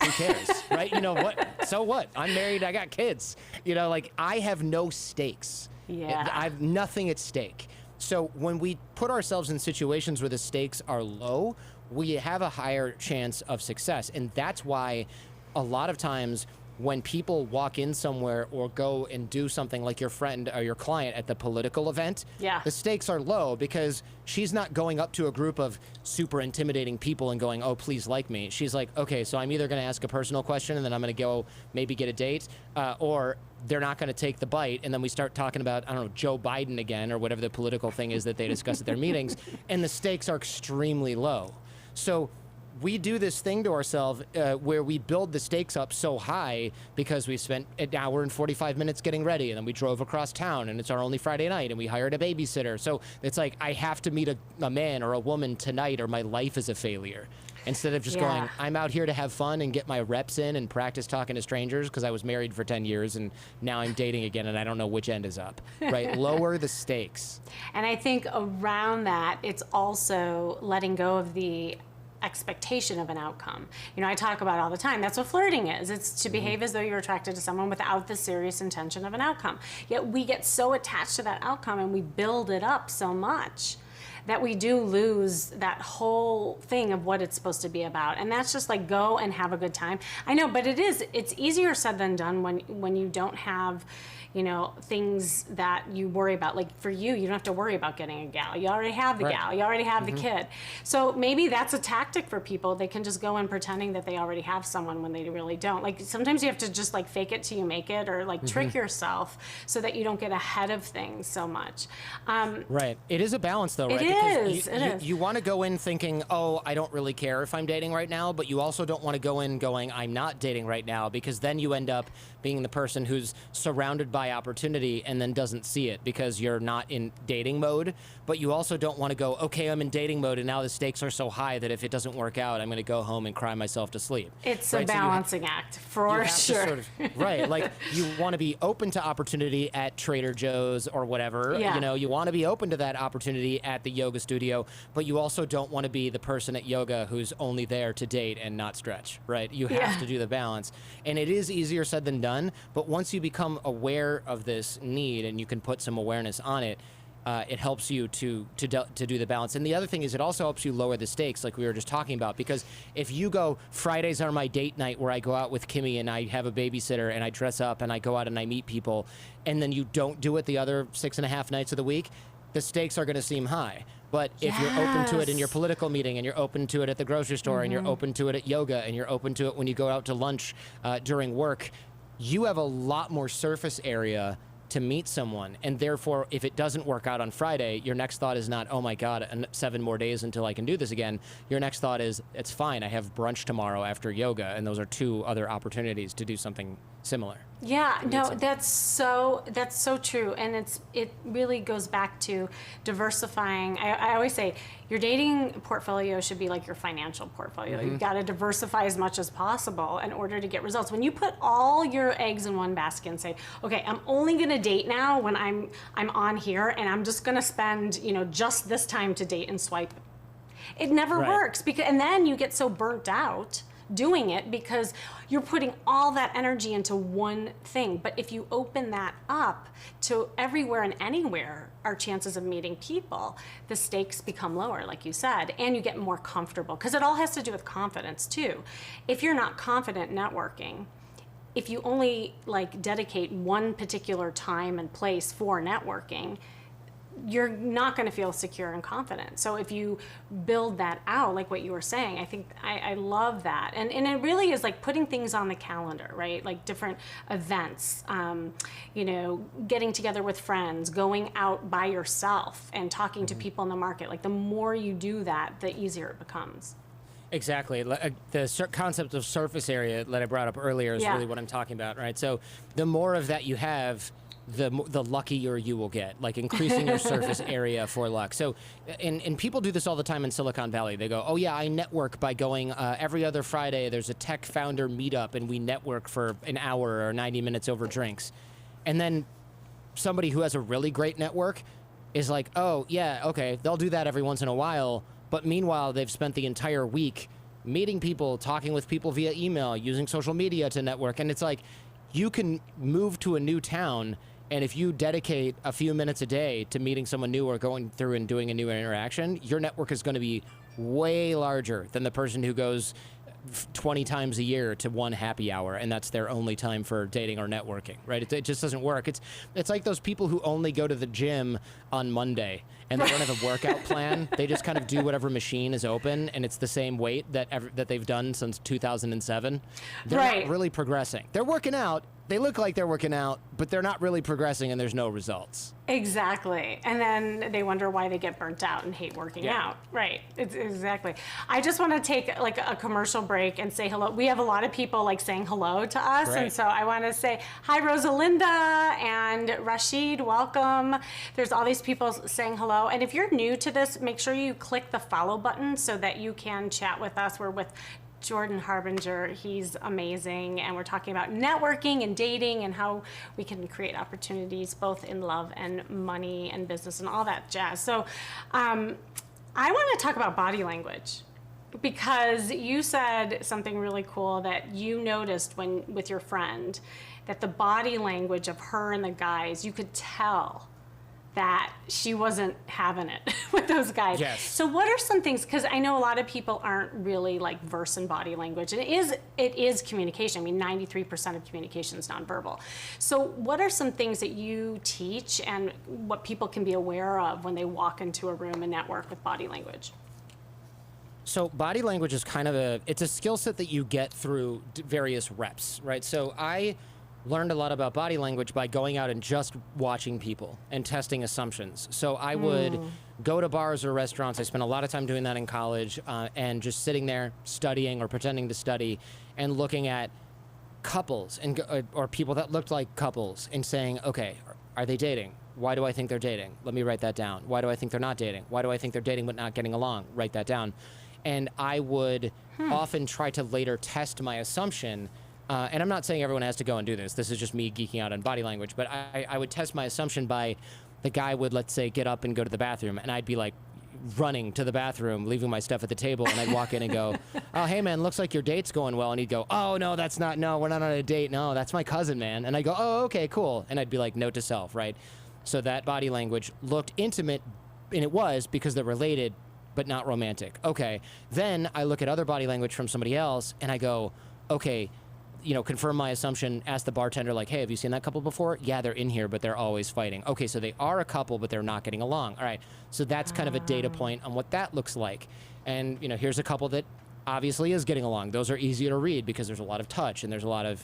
Who cares, right? You know what? So what? I'm married. I got kids. You know, like I have no stakes. Yeah. I have nothing at stake. So when we put ourselves in situations where the stakes are low, we have a higher chance of success. And that's why a lot of times when people walk in somewhere or go and do something like your friend or your client at the political event, the stakes are low because she's not going up to a group of super intimidating people and going, oh, please like me. She's like, okay, so I'm either going to ask a personal question and then I'm going to go maybe get a date, or they're not going to take the bite, and then we start talking about, I don't know, Joe Biden again or whatever the political thing is that they discuss at their meetings, and the stakes are extremely low. So we do this thing to ourselves where we build the stakes up so high because we spent an hour and 45 minutes getting ready, and then we drove across town, and it's our only Friday night, and we hired a babysitter. So it's like, I have to meet a man or a woman tonight or my life is a failure. Instead of just going, I'm out here to have fun and get my reps in and practice talking to strangers because I was married for 10 years and now I'm dating again and I don't know which end is up, right? Lower the stakes. And I think around that, it's also letting go of the expectation of an outcome. You know, I talk about it all the time. That's what flirting is. It's to behave as though you're attracted to someone without the serious intention of an outcome. Yet we get so attached to that outcome and we build it up so much that we do lose that whole thing of what it's supposed to be about. And that's just like, go and have a good time. I know, but it's easier said than done when you don't have, you know, things that you worry about. Like for you don't have to worry about getting a gal. You already have the gal. You already have the kid. So maybe that's a tactic for people. They can just go in pretending that they already have someone when they really don't. Like sometimes you have to just like fake it till you make it, or like trick yourself so that you don't get ahead of things so much. Right. It is a balance though, right? It is. You want to go in thinking, oh, I don't really care if I'm dating right now, but you also don't want to go in going, I'm not dating right now, because then you end up being the person who's surrounded by opportunity and then doesn't see it because you're not in dating mode. But you also don't want to go, okay, I'm in dating mode and now the stakes are so high that if it doesn't work out, I'm going to go home and cry myself to sleep. It's a balancing act for sure. Right. Like you want to be open to opportunity at Trader Joe's or whatever. Yeah. You know, you want to be open to that opportunity at the yoga studio, but you also don't want to be the person at yoga who's only there to date and not stretch, right? You have to do the balance. And it is easier said than done, but once you become aware of this need and you can put some awareness on it, it helps you to do the balance. And the other thing is it also helps you lower the stakes like we were just talking about, because if you go, Fridays are my date night where I go out with Kimmy and I have a babysitter and I dress up and I go out and I meet people, and then you don't do it the other 6.5 nights of the week, the stakes are going to seem high. But if you're open to it in your political meeting, and you're open to it at the grocery store, and you're open to it at yoga, and you're open to it when you go out to lunch during work, you have a lot more surface area to meet someone. And therefore, if it doesn't work out on Friday, your next thought is not, oh my God, 7 more days until I can do this again. Your next thought is, it's fine, I have brunch tomorrow after yoga, and those are 2 other opportunities to do something similar. Yeah, no, that's so true, and it really goes back to diversifying. I always say your dating portfolio should be like your financial portfolio. You've got to diversify as much as possible in order to get results. When you put all your eggs in one basket and say, okay, I'm only going to date now when I'm on here, and I'm just going to spend, you know, just this time to date and swipe. It never works, and then you get so burnt out doing it because you're putting all that energy into one thing. But if you open that up to everywhere and anywhere are chances of meeting people, the stakes become lower, like you said, and you get more comfortable, because it all has to do with confidence too. If you're not confident networking, if you only like dedicate one particular time and place for networking, you're not going to feel secure and confident. So if you build that out, like what you were saying, I think I love that. And it really is like putting things on the calendar, right? Like different events, you know, getting together with friends, going out by yourself and talking to people in the market. Like the more you do that, the easier it becomes. Exactly. The concept of surface area that I brought up earlier is really what I'm talking about, right? So the more of that you have, the luckier you will get, like increasing your surface area for luck. So, and people do this all the time in Silicon Valley. They go, oh yeah, I network by going every other Friday, there's a tech founder meetup and we network for an hour or 90 minutes over drinks. And then somebody who has a really great network is like, oh yeah, okay, they'll do that every once in a while. But meanwhile, they've spent the entire week meeting people, talking with people via email, using social media to network. And it's like, you can move to a new town, and if you dedicate a few minutes a day to meeting someone new or going through and doing a new interaction, your network is going to be way larger than the person who goes 20 times a year to one happy hour, and that's their only time for dating or networking, right? It just doesn't work. It's like those people who only go to the gym on Monday and they don't have a workout plan. They just kind of do whatever machine is open, and it's the same weight that they've done since 2007. They're not really progressing. They're working out. They look like they're working out, but they're not really progressing, and there's no results. Exactly. And then they wonder why they get burnt out and hate working out. Right. Exactly. I just want to take like a commercial break and say hello. We have a lot of people like saying hello to us. Great. And so I want to say hi, Rosalinda and Rashid, welcome. There's all these people saying hello. And if you're new to this, make sure you click the follow button so that you can chat with us. We're with Jordan Harbinger. He's amazing, and we're talking about networking and dating and how we can create opportunities both in love and money and business and all that jazz. So I want to talk about body language, because you said something really cool that you noticed when with your friend, that the body language of her and the guys, you could tell that she wasn't having it with those guys. Yes. So what are some things, because I know a lot of people aren't really like versed in body language, and it is communication. I mean, 93% of communication is nonverbal. So what are some things that you teach and what people can be aware of when they walk into a room and network with body language? So body language is kind of it's a skill set that you get through various reps, right? So I learned a lot about body language by going out and just watching people and testing assumptions. So I would go to bars or restaurants. I spent a lot of time doing that in college, and just sitting there studying or pretending to study and looking at couples and or people that looked like couples and saying, okay, are they dating? Why do I think they're dating? Let me write that down. Why do I think they're not dating? Why do I think they're dating but not getting along? Write that down. And I would often try to later test my assumption. And I'm not saying everyone has to go and do this. This is just me geeking out on body language. But I would test my assumption by the guy would, let's say, get up and go to the bathroom. And I'd be like running to the bathroom, leaving my stuff at the table. And I'd walk in and go, oh, hey, man, looks like your date's going well. And he'd go, oh, no, we're not on a date. No, that's my cousin, man. And I'd go, oh, okay, cool. And I'd be like, note to self, right? So that body language looked intimate, and it was because they're related, but not romantic. Okay. Then I look at other body language from somebody else, and I go, okay, confirm my assumption, ask the bartender, like, hey, have you seen that couple before? Yeah, they're in here, but they're always fighting. Okay, so they are a couple, but they're not getting along. All right, so that's kind of a data point on what that looks like. And, here's a couple that obviously is getting along. Those are easier to read because there's a lot of touch and there's a lot of,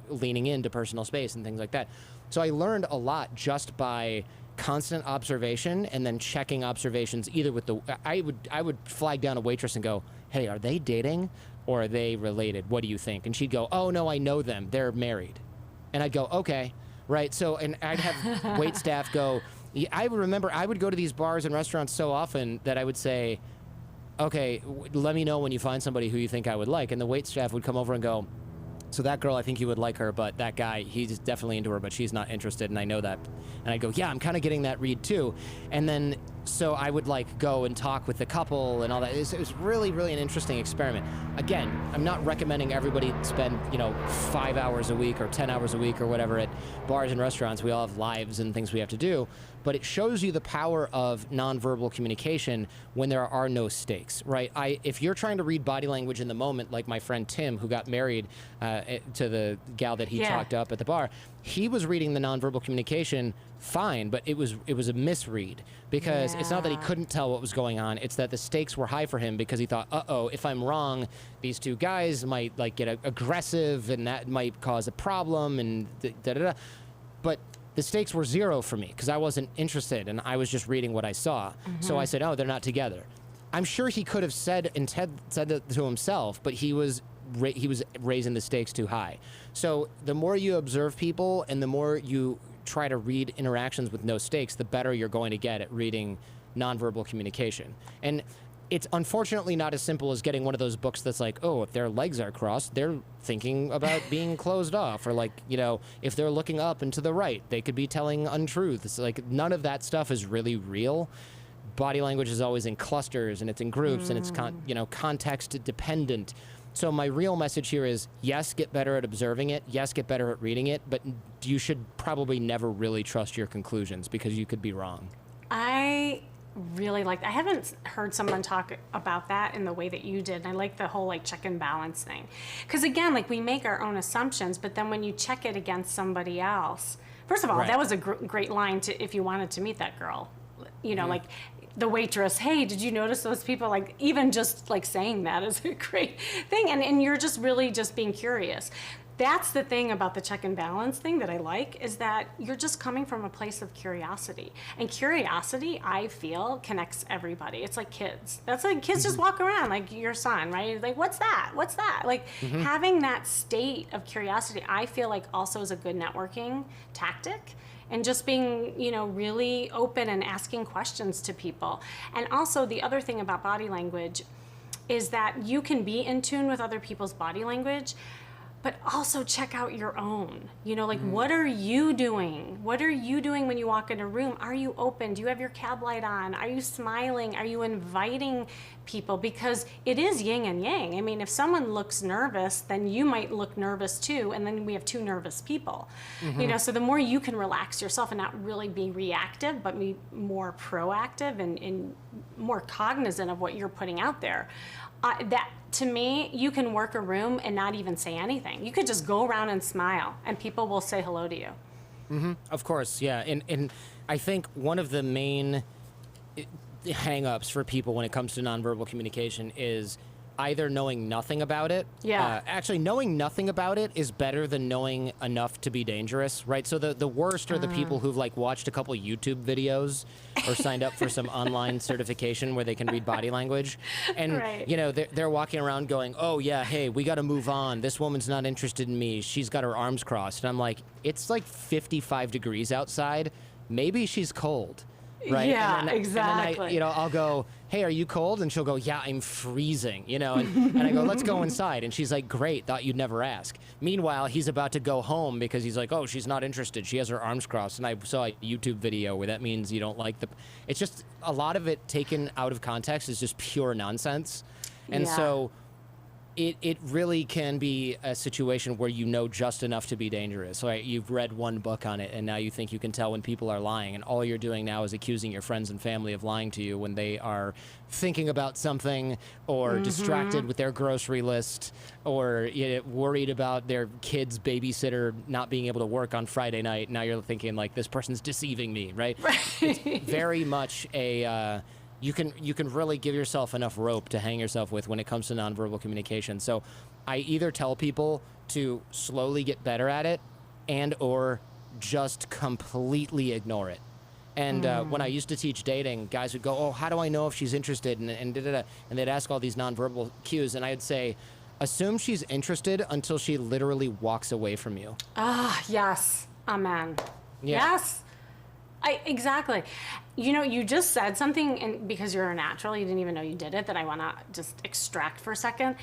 leaning into personal space and things like that. So I learned a lot just by constant observation and then checking observations either with I would flag down a waitress and go, hey, are they dating? Or are they related? What do you think? And she'd go, oh, no, I know them. They're married. And I'd go, okay, right? So, and I'd have wait staff go, I remember I would go to these bars and restaurants so often that I would say, okay, let me know when you find somebody who you think I would like. And the wait staff would come over and go, So that girl, I think you would like her, but that guy, he's definitely into her, but she's not interested, and I know that. And I go, yeah, I'm kind of getting that read too. And then, so I would like go and talk with the couple and all that. It was really, really an interesting experiment. Again, I'm not recommending everybody spend, 5 hours a week or 10 hours a week or whatever at bars and restaurants. We all have lives and things we have to do. But it shows you the power of nonverbal communication when there are no stakes, right? If you're trying to read body language in the moment, like my friend Tim, who got married to the gal that he talked up at the bar, he was reading the nonverbal communication fine, but it was a misread because it's not that he couldn't tell what was going on. It's that the stakes were high for him because he thought, uh-oh, if I'm wrong, these two guys might like get aggressive and that might cause a problem and da-da-da. But the stakes were zero for me because I wasn't interested and I was just reading what I saw. So I said, oh, they're not together. I'm sure he could have said that to himself, but he was raising the stakes too high. So the more you observe people and the more you try to read interactions with no stakes, the better you're going to get at reading nonverbal communication. And it's unfortunately not as simple as getting one of those books that's like, oh, if their legs are crossed, they're thinking about being closed off. Or like, if they're looking up and to the right, they could be telling untruths. Like, none of that stuff is really real. Body language is always in clusters and it's in groups and it's context dependent. So my real message here is, yes, get better at observing it. Yes, get better at reading it. But you should probably never really trust your conclusions because you could be wrong. I really like that. I haven't heard someone talk about that in the way that you did. And I like the whole check and balance thing. Because again, we make our own assumptions, but then when you check it against somebody else, first of all, that was a great line if you wanted to meet that girl. Like the waitress, hey, did you notice those people? Even just saying that is a great thing. And you're just really just being curious. That's the thing about the check and balance thing that I like, is that you're just coming from a place of curiosity. And curiosity, I feel, connects everybody. It's like kids. That's like kids just walk around, like your son, right? Like, what's that? What's that? Having that state of curiosity, I feel like also is a good networking tactic. And just being, really open and asking questions to people. And also the other thing about body language is that you can be in tune with other people's body language, but also check out your own. What are you doing? What are you doing when you walk in a room? Are you open? Do you have your cab light on? Are you smiling? Are you inviting people? Because it is yin and yang. I mean, if someone looks nervous, then you might look nervous too, and then we have two nervous people. So the more you can relax yourself and not really be reactive, but be more proactive and more cognizant of what you're putting out there, that, to me, you can work a room and not even say anything. You could just go around and smile, and people will say hello to you. Of course, yeah. And I think one of the main hang-ups for people when it comes to nonverbal communication is either knowing nothing about it. Actually, knowing nothing about it is better than knowing enough to be dangerous, right? So the worst are the people who've watched a couple YouTube videos or signed up for some online certification where they can read body language. And, they're walking around going, oh, yeah, hey, we got to move on. This woman's not interested in me. She's got her arms crossed. And I'm like, it's 55 degrees outside. Maybe she's cold. Right? Yeah, exactly. And then I'll go, hey, are you cold? And she'll go, yeah, I'm freezing, and I go, let's go inside. And she's like, great, thought you'd never ask. Meanwhile, he's about to go home because he's like, oh, she's not interested. She has her arms crossed. And I saw a YouTube video where that means you don't like it's just a lot of it taken out of context is just pure nonsense. And so it really can be a situation where you know just enough to be dangerous. Right? You've read one book on it, and now you think you can tell when people are lying, and all you're doing now is accusing your friends and family of lying to you when they are thinking about something or distracted with their grocery list or worried about their kid's babysitter not being able to work on Friday night. Now you're thinking, this person's deceiving me, right? It's very much a... You can really give yourself enough rope to hang yourself with when it comes to nonverbal communication. So I either tell people to slowly get better at it and or just completely ignore it. And when I used to teach dating, guys would go, oh, how do I know if she's interested? And they'd ask all these nonverbal cues. And I'd say, assume she's interested until she literally walks away from you. Yes. Amen. Yeah. Yes. Exactly. You just said something, and because you're a natural, you didn't even know you did it, that I want to just extract for a second.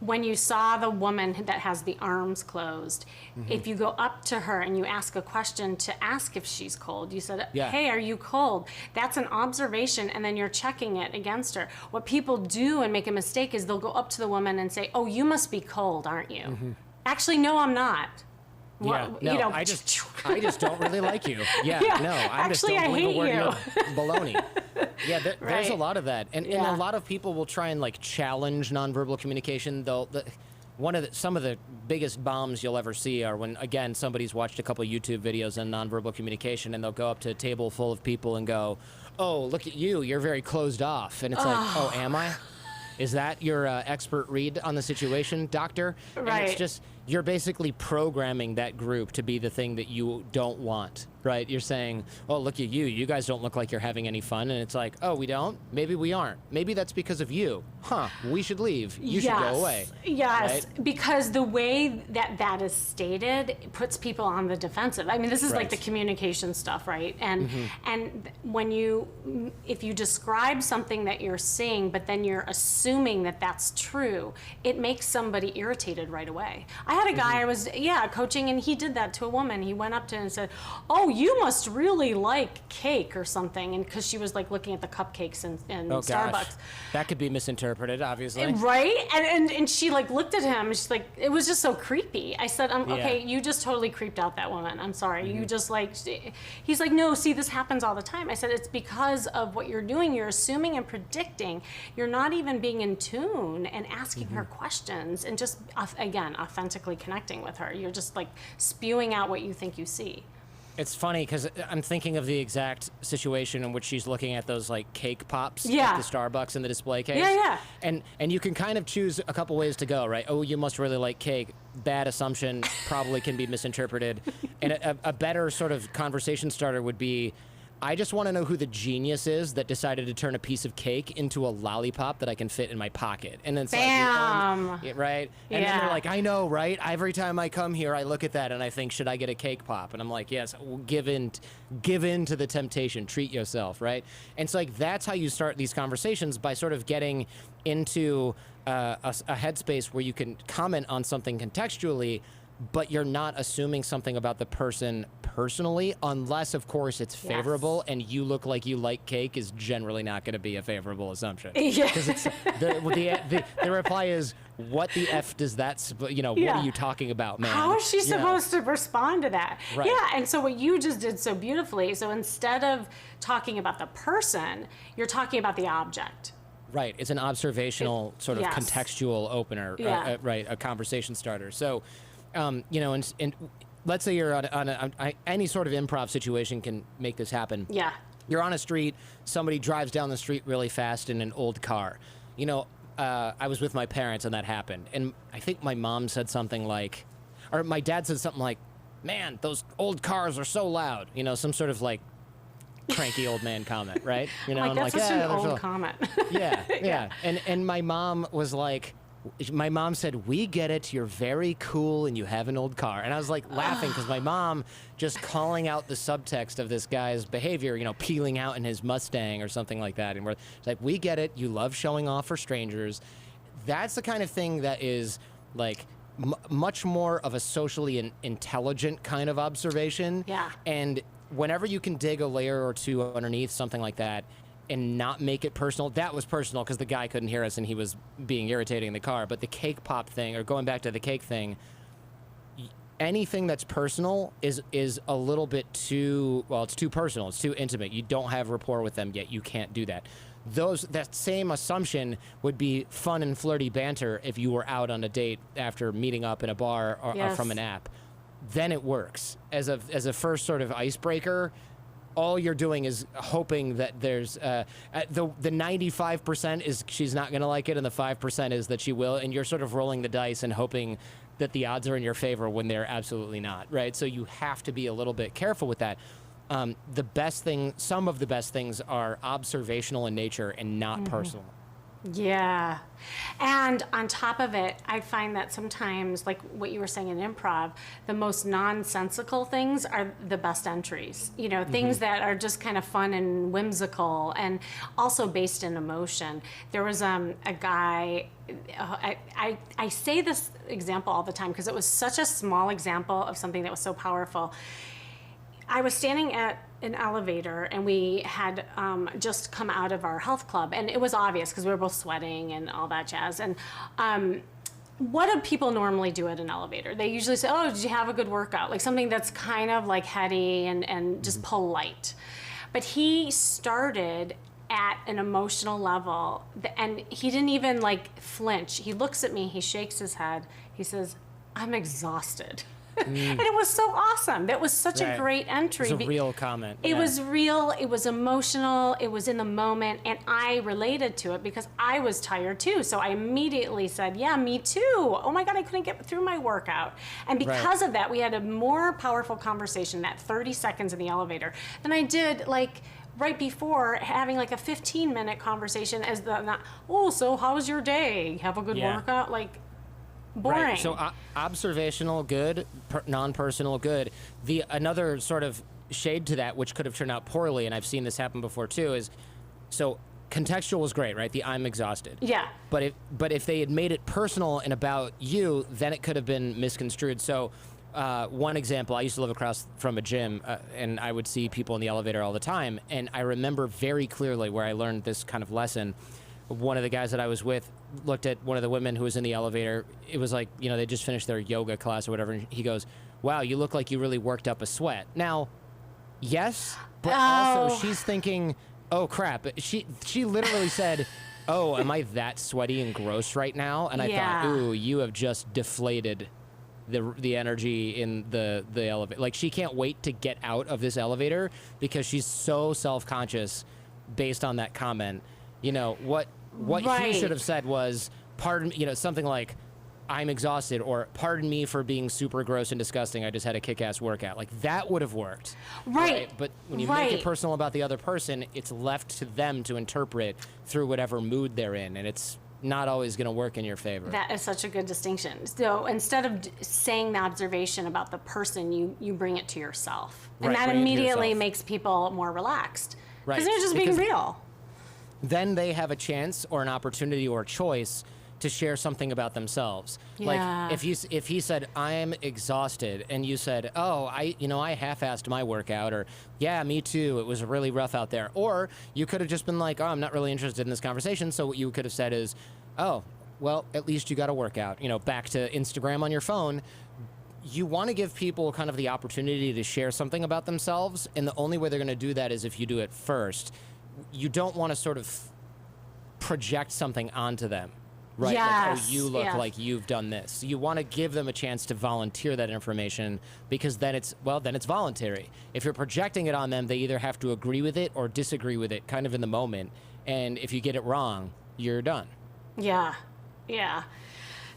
when you saw the woman that has the arms closed, if you go up to her and you ask a question to ask if she's cold, you said, hey, are you cold? That's an observation, and then you're checking it against her. What people do and make a mistake is they'll go up to the woman and say, oh, you must be cold, aren't you? Actually, no, I'm not. Yeah, What, no, you know, I just don't really like you. Yeah, no, I just actually, don't I believe hate a word you. of baloney. Yeah, there's a lot of that, and a lot of people will try and like challenge nonverbal communication. Some of the biggest bombs you'll ever see are when, again, somebody's watched a couple YouTube videos on nonverbal communication, and they'll go up to a table full of people and go, "Oh, look at you! You're very closed off," and it's like, "Oh, am I? Is that your expert read on the situation, doctor?" Right. And it's just, you're basically programming that group to be the thing that you don't want, right? You're saying, oh, look at you. You guys don't look like you're having any fun. And it's like, oh, we don't? Maybe we aren't. Maybe that's because of you. Huh, we should leave. You should go away. Yes, right? because the way that that is stated it puts people on the defensive. I mean, this is like the communication stuff, right? And and when if you describe something that you're seeing, but then you're assuming that that's true, it makes somebody irritated right away. I had a guy I was coaching, and he did that to a woman. He went up to her and said, "Oh, you must really like cake or something," and because she was like looking at the cupcakes in Starbucks. Gosh. That could be misinterpreted, obviously. Right? And she like looked at him, and she's like, it was just so creepy. I said, okay, you just totally creeped out that woman. I'm sorry. You just like, he's like, no, see, this happens all the time. I said, it's because of what you're doing. You're assuming and predicting. You're not even being in tune and asking her questions and just, again, authentically connecting with her. You're just like spewing out what you think you see. It's funny because I'm thinking of the exact situation in which she's looking at those like cake pops at the Starbucks in the display case. Yeah. And you can kind of choose a couple ways to go, right? Oh, you must really like cake. Bad assumption, probably can be misinterpreted. And a better sort of conversation starter would be, I just want to know who the genius is that decided to turn a piece of cake into a lollipop that I can fit in my pocket. And then it's like, right? And then they're like, I know, right? Every time I come here, I look at that and I think, should I get a cake pop? And I'm like, yes, give in to the temptation, treat yourself, right? And so like, that's how you start these conversations, by sort of getting into a headspace where you can comment on something contextually, but you're not assuming something about the person personally, unless, of course, it's favorable, and you look like you like cake is generally not going to be a favorable assumption. Because it's the reply is, what the F does that, what are you talking about, man? How is she supposed to respond to that? Right. Yeah, and so what you just did so beautifully, so instead of talking about the person, you're talking about the object. Right, it's an observational sort of contextual opener, right, a conversation starter. So, and let's say you're on any sort of improv situation can make this happen. Yeah. You're on a street, somebody drives down the street really fast in an old car. I was with my parents and that happened. And I think my mom said something like, or my dad said something like, man, those old cars are so loud. Some sort of like cranky old man comment, right? That's such an old comment. Yeah. And my mom was like, my mom said, we get it, you're very cool and you have an old car. And I was like laughing because my mom just calling out the subtext of this guy's behavior, peeling out in his Mustang or something like that. And we're like, we get it, you love showing off for strangers. That's the kind of thing that is like much more of a socially intelligent kind of observation. Yeah. And whenever you can dig a layer or two underneath something like that, and not make it personal. That was personal because the guy couldn't hear us and he was being irritating in the car. But the cake pop thing, or going back to the cake thing, anything that's personal is a little bit too, it's too personal. It's too intimate. You don't have rapport with them yet. You can't do that. That same assumption would be fun and flirty banter if you were out on a date after meeting up in a bar or from an app. Then it works. As a first sort of icebreaker, all you're doing is hoping that there's the 95% is she's not going to like it, and the 5% is that she will, and you're sort of rolling the dice and hoping that the odds are in your favor when they're absolutely not, right? So you have to be a little bit careful with that. Some of the best things are observational in nature and not personal. Yeah. And on top of it, I find that sometimes, like what you were saying in improv, the most nonsensical things are the best entries. You know, things that are just kind of fun and whimsical and also based in emotion. There was a guy, I say this example all the time because it was such a small example of something that was so powerful. I was standing at an elevator and we had just come out of our health club, and it was obvious because we were both sweating and all that jazz. And what do people normally do at an elevator? They usually say, oh, did you have a good workout? Like something that's kind of like heady and just polite. But he started at an emotional level and he didn't even like flinch. He looks at me, he shakes his head, he says, I'm exhausted. And it was so awesome. That was such a great entry. It was a real comment. It was real, it was emotional, it was in the moment, and I related to it because I was tired too. So I immediately said, yeah, me too. Oh my God, I couldn't get through my workout. And because of that, we had a more powerful conversation, that 30 seconds in the elevator, than I did like right before having like a 15-minute conversation as so how was your day? Have a good workout? Like, boring. Right. So observational, good, non-personal, good. Another sort of shade to that, which could have turned out poorly, and I've seen this happen before too, is so contextual was great, right? The I'm exhausted. Yeah. But if they had made it personal and about you, then it could have been misconstrued. So one example, I used to live across from a gym, and I would see people in the elevator all the time, and I remember very clearly where I learned this kind of lesson. One of the guys that I was with looked at one of the women who was in the elevator. It was like, you know, they just finished their yoga class or whatever. And he goes, wow, you look like you really worked up a sweat. Now, yes, but also she's thinking, oh, crap. She literally said, oh, am I that sweaty and gross right now? And I thought, ooh, you have just deflated the energy in the elevator. Like, she can't wait to get out of this elevator because she's so self-conscious based on that comment. You know, what he should have said was, pardon, you know, something like, I'm exhausted, or pardon me for being super gross and disgusting, I just had a kick-ass workout. Like, that would have worked. Right. But when you make it personal about the other person, it's left to them to interpret through whatever mood they're in, and it's not always going to work in your favor. That is such a good distinction. So instead of saying the observation about the person, you bring it to yourself. And that immediately makes people more relaxed. Right. Because you're just being real. Then they have a chance or an opportunity or a choice to share something about themselves. Yeah. Like if he said, I'm exhausted, and you said, oh, I half-assed my workout, or yeah, me too, it was really rough out there. Or you could have just been like, oh, I'm not really interested in this conversation. So what you could have said is, oh, well, at least you got a workout. You know, back to Instagram on your phone. You want to give people kind of the opportunity to share something about themselves, and the only way they're going to do that is if you do it first. You don't want to sort of project something onto them, right? Yes. Like, oh, you look like you've done this. You want to give them a chance to volunteer that information, because then it's voluntary. If you're projecting it on them, they either have to agree with it or disagree with it kind of in the moment. And if you get it wrong, you're done. Yeah. Yeah.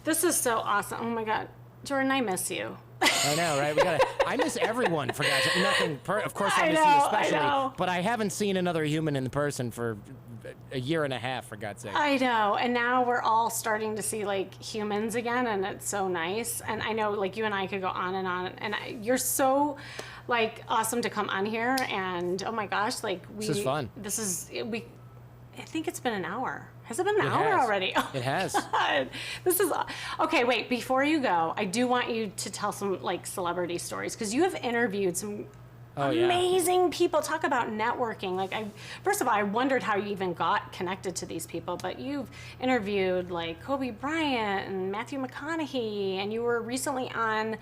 This is so awesome. Oh my God. Jordan, I miss you. I know, right? I miss everyone, for God's sake. Of course I miss you especially, but I haven't seen another human in person for a year and a half, for God's sake. I know, and now we're all starting to see like humans again, and it's so nice. And I know, like, you and I could go on, and you're so like awesome to come on here, and oh my gosh, like this is fun. I think it's been an hour. Has it been an hour already? Oh, it has. God. This is okay. Wait, before you go, I do want you to tell some like celebrity stories, because you have interviewed some amazing people. Talk about networking. Like, first of all, I wondered how you even got connected to these people, but you've interviewed like Kobe Bryant and Matthew McConaughey, and you were recently on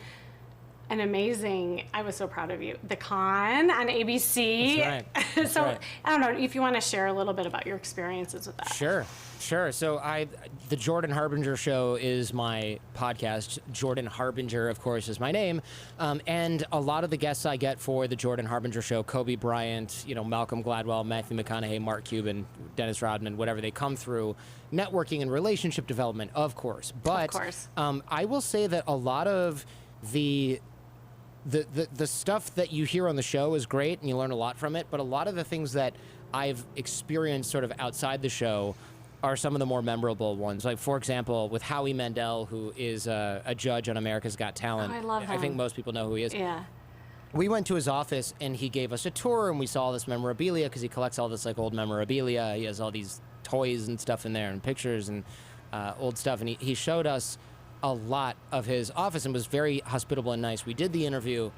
an amazing, I was so proud of you, The Con on ABC. That's right. So right. I don't know if you want to share a little bit about your experiences with that. Sure. So the Jordan Harbinger Show is my podcast. Jordan Harbinger, of course, is my name. And a lot of the guests I get for the Jordan Harbinger Show, Kobe Bryant, Malcolm Gladwell, Matthew McConaughey, Mark Cuban, Dennis Rodman, whatever, they come through networking and relationship development, of course. But I will say that a lot of the stuff that you hear on the show is great, and you learn a lot from it, but a lot of the things that I've experienced sort of outside the show are some of the more memorable ones. Like, for example, with Howie Mandel, who is a judge on America's Got Talent. I love him. I think most people know who he is. Yeah. We went to his office, and he gave us a tour, and we saw all this memorabilia, because he collects all this, like, old memorabilia. He has all these toys and stuff in there, and pictures and old stuff. And he showed us a lot of his office and was very hospitable and nice. We did the interview,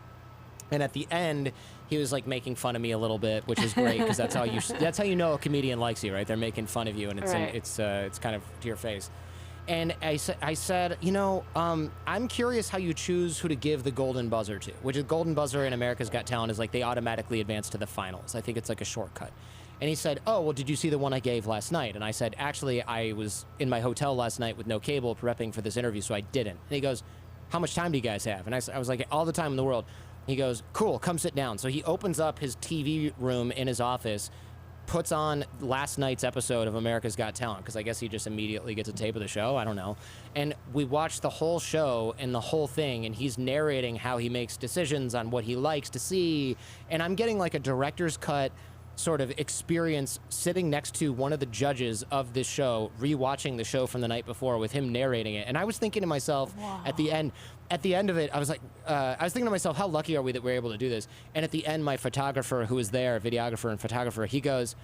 and at the end, he was like making fun of me a little bit, which is great, because that's how you know a comedian likes you, right? They're making fun of you, and it's Right. it's kind of to your face. And I said, you know, I'm curious how you choose who to give the golden buzzer to, which is golden buzzer in America's Got Talent is like they automatically advance to the finals. I think it's like a shortcut. And he said, oh, well, did you see the one I gave last night? And I said, actually, I was in my hotel last night with no cable prepping for this interview, so I didn't. And he goes, how much time do you guys have? And I was like, all the time in the world. He goes, cool, come sit down. So he opens up his TV room in his office, puts on last night's episode of America's Got Talent, because I guess he just immediately gets a tape of the show. I don't know. And we watched the whole show and the whole thing, and he's narrating how he makes decisions on what he likes to see. And I'm getting like a director's cut sort of experience sitting next to one of the judges of this show, rewatching the show from the night before with him narrating it. And I was thinking to myself at the end of it, I was thinking to myself, how lucky are we that we're able to do this? And at the end, my photographer who was there, videographer and photographer, he goes,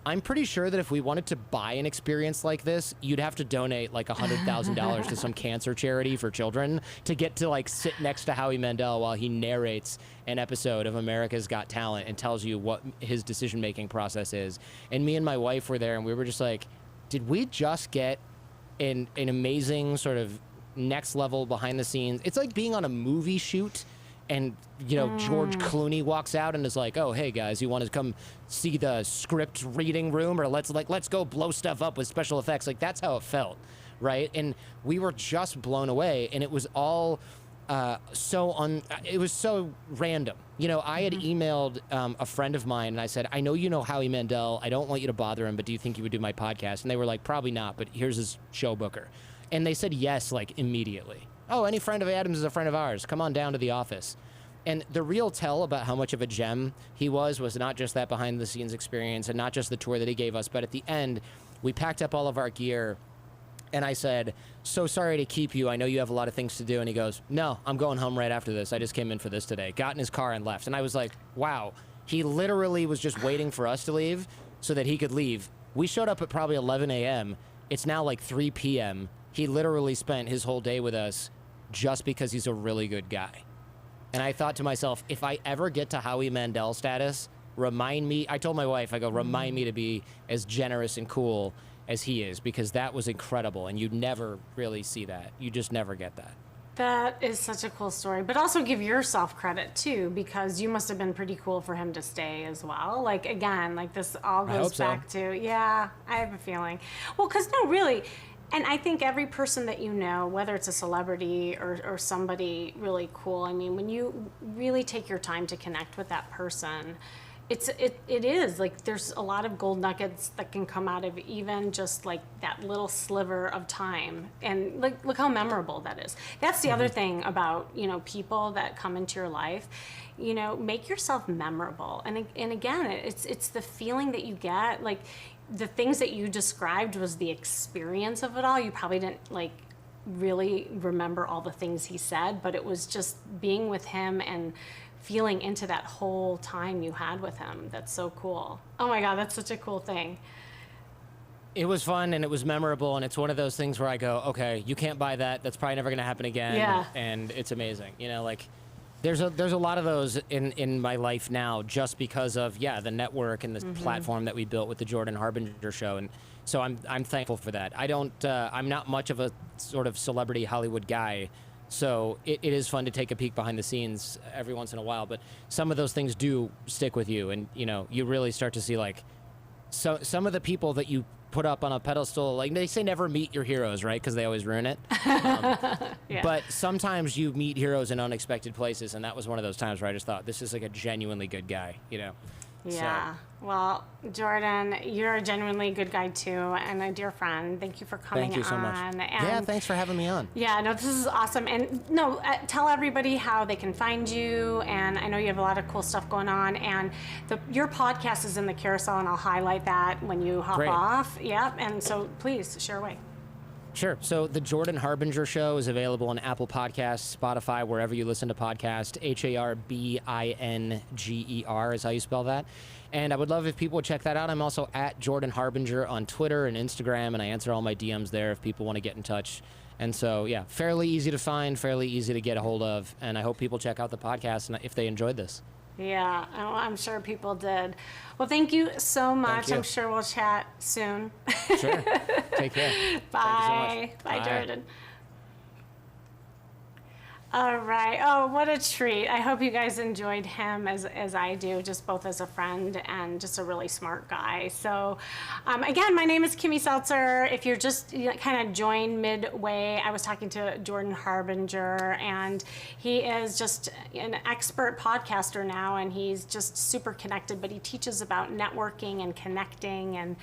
I'm pretty sure that if we wanted to buy an experience like this, you'd have to donate like $100,000 to some cancer charity for children to get to like sit next to Howie Mandel while he narrates an episode of America's Got Talent and tells you what his decision-making process is. And me and my wife were there, and we were just like, did we just get an amazing sort of next level behind the scenes? It's like being on a movie shoot, and you know, George Clooney walks out and is like, oh, hey guys, you want to come see the script reading room, or let's go blow stuff up with special effects. Like, that's how it felt, right? And we were just blown away, and it was all it was so random. You know, I had emailed a friend of mine, and I said, I know you know Howie Mandel, I don't want you to bother him, but do you think he would do my podcast? And they were like, probably not, but here's his show booker. And they said yes, like immediately. Oh, any friend of Adam's is a friend of ours. Come on down to the office. And the real tell about how much of a gem he was not just that behind the scenes experience and not just the tour that he gave us, but at the end, we packed up all of our gear, and I said, so sorry to keep you. I know you have a lot of things to do. And he goes, no, I'm going home right after this. I just came in for this today. Got in his car and left. And I was like, wow. He literally was just waiting for us to leave so that he could leave. We showed up at probably 11 a.m. It's now like 3 p.m. He literally spent his whole day with us just because he's a really good guy. And I thought to myself, if I ever get to Howie Mandel status, remind me, I told my wife, I go, remind me to be as generous and cool as he is, because that was incredible, and you never really see that. You just never get that. That is such a cool story, but also give yourself credit too, because you must have been pretty cool for him to stay as well. Like, again, like this all goes back to, yeah, I have a feeling. Well, because no, really, and I think every person that you know, whether it's a celebrity or somebody really cool, I mean, when you really take your time to connect with that person, it is like there's a lot of gold nuggets that can come out of even just like that little sliver of time, and like look how memorable that is. That's the other thing about, you know, people that come into your life, you know, make yourself memorable. And again, it's the feeling that you get. Like the things that you described was the experience of it all. You probably didn't like really remember all the things he said, but it was just being with him and feeling into that whole time you had with him. That's so cool. Oh my God, that's such a cool thing. It was fun and it was memorable, and it's one of those things where I go, okay, you can't buy that. That's probably never going to happen again. Yeah. And it's amazing. You know, like there's a lot of those in my life now just because of, the network and the platform that we built with the Jordan Harbinger show. And so I'm thankful for that. I'm not much of a sort of celebrity Hollywood guy. So it is fun to take a peek behind the scenes every once in a while, but some of those things do stick with you, and you know, you really start to see like some of the people that you put up on a pedestal. Like they say, never meet your heroes, right? Because they always ruin it. But sometimes you meet heroes in unexpected places, and that was one of those times where I just thought, this is like a genuinely good guy, you know. Yeah. Well, Jordan, you're a genuinely good guy too, and a dear friend. Thank you for coming on. Thank you so much. And Yeah, thanks for having me on. Yeah, no, this is awesome. And no, tell everybody how they can find you. And I know you have a lot of cool stuff going on. And your podcast is in the carousel, and I'll highlight that when you hop off. Yep. And so please share away. Sure. So the Jordan Harbinger Show is available on Apple Podcasts, Spotify, wherever you listen to podcasts. Harbinger is how you spell that. And I would love if people would check that out. I'm also at Jordan Harbinger on Twitter and Instagram, and I answer all my DMs there if people want to get in touch. And so, yeah, fairly easy to find, fairly easy to get a hold of. And I hope people check out the podcast and if they enjoyed this. Yeah, I'm sure people did. Well, thank you so much. Thank you. I'm sure we'll chat soon. Sure. Take care. Bye. Bye, Jordan. All right. Oh, what a treat. I hope you guys enjoyed him as I do, just both as a friend and just a really smart guy. So, again, my name is Kimmy Seltzer. If you're just kind of joined midway, I was talking to Jordan Harbinger, and he is just an expert podcaster now, and he's just super connected, but he teaches about networking and connecting, and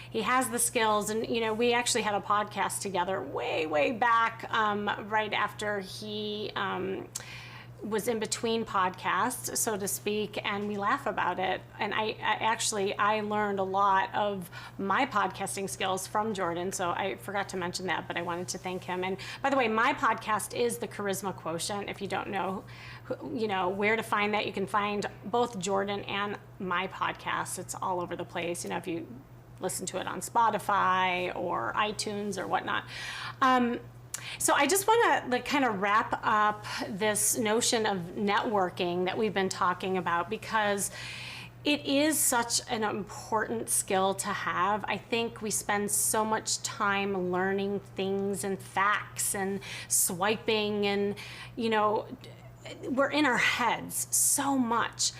he has the skills. And we actually had a podcast together way back, right after he was in between podcasts, so to speak, and we laugh about it. And I learned a lot of my podcasting skills from Jordan, so I forgot to mention that, but I wanted to thank him. And by the way, my podcast is the Charisma Quotient. If you don't know where to find that, you can find both Jordan and my podcast. It's all over the place. If you listen to it on Spotify or iTunes or whatnot. So I just want to kind of wrap up this notion of networking that we've been talking about, because it is such an important skill to have. I think we spend so much time learning things and facts and swiping, and we're in our heads so much.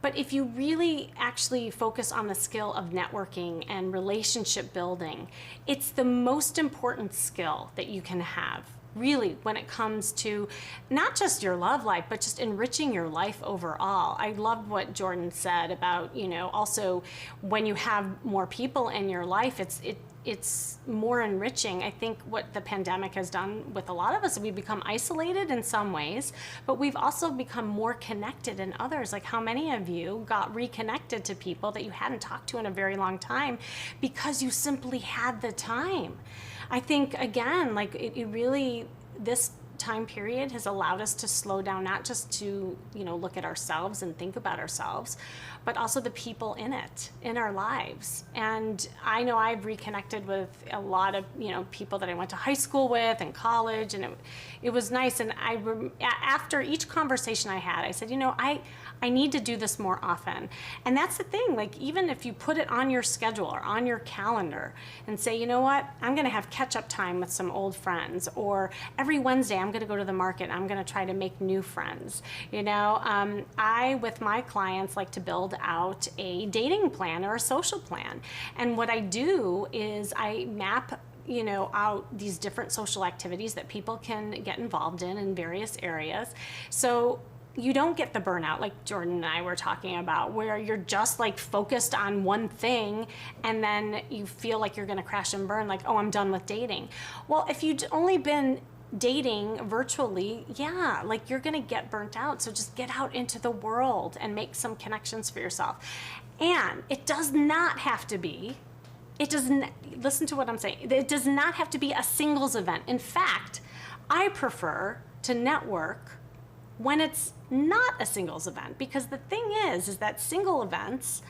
But if you really actually focus on the skill of networking and relationship building, it's the most important skill that you can have, really, when it comes to not just your love life, but just enriching your life overall. I loved what Jordan said about, also when you have more people in your life, it's more enriching. I think what the pandemic has done with a lot of us, we've become isolated in some ways, but we've also become more connected in others. Like, how many of you got reconnected to people that you hadn't talked to in a very long time because you simply had the time? I think, again, it really, this time period has allowed us to slow down, not just to look at ourselves and think about ourselves, but also the people in our lives. And I know I've reconnected with a lot of people that I went to high school with and college, and it was nice. And after each conversation I had, I said, I need to do this more often. And that's the thing, even if you put it on your schedule or on your calendar and say, you know what, I'm gonna have catch-up time with some old friends, or every Wednesday I'm gonna go to the market, I'm gonna try to make new friends. I, with my clients, like to build out a dating plan or a social plan. And what I do is I map out these different social activities that people can get involved in various areas. So you don't get the burnout like Jordan and I were talking about, where you're just focused on one thing and then you feel like you're gonna crash and burn, oh, I'm done with dating. Well, if you'd only been dating virtually, yeah, you're gonna get burnt out. So just get out into the world and make some connections for yourself. And it does not have to be, listen to what I'm saying, it does not have to be a singles event. In fact, I prefer to network when it's not a singles event, because the thing is that single events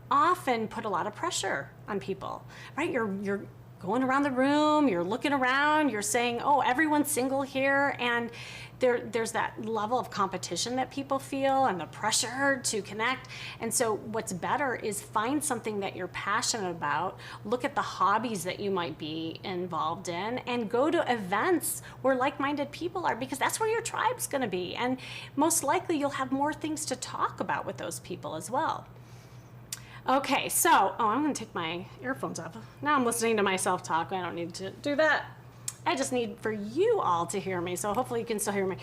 often put a lot of pressure on people, right? You're going around the room, you're looking around, you're saying, oh, everyone's single here, and there's that level of competition that people feel and the pressure to connect. And so what's better is find something that you're passionate about, look at the hobbies that you might be involved in, and go to events where like-minded people are, because that's where your tribe's gonna be. And most likely you'll have more things to talk about with those people as well. Okay, so, I'm gonna take my earphones off. Now I'm listening to myself talk. I don't need to do that. I just need for you all to hear me, so hopefully you can still hear me.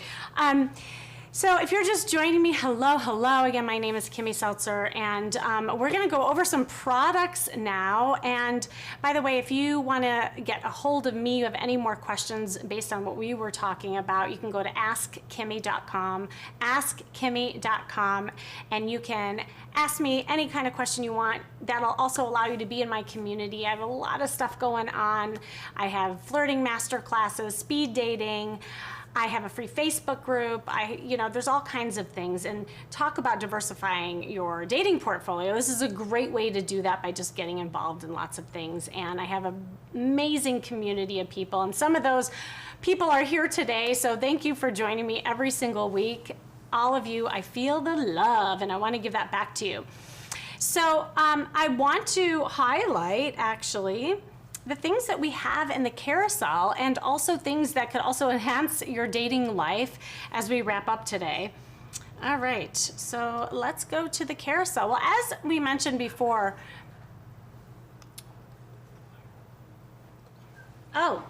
So if you're just joining me, hello. Again, my name is Kimmy Seltzer, and we're going to go over some products now. And by the way, if you want to get a hold of me, you have any more questions based on what we were talking about, you can go to askkimmy.com, and you can ask me any kind of question you want. That'll also allow you to be in my community. I have a lot of stuff going on. I have flirting masterclasses, speed dating. I have a free Facebook group. There's all kinds of things. And talk about diversifying your dating portfolio. This is a great way to do that by just getting involved in lots of things. And I have an amazing community of people. And some of those people are here today. So thank you for joining me every single week. All of you, I feel the love, and I want to give that back to you. So I want to highlight, actually, the things that we have in the carousel, and also things that could also enhance your dating life as we wrap up today. All right, so let's go to the carousel. Well, as we mentioned before, I'm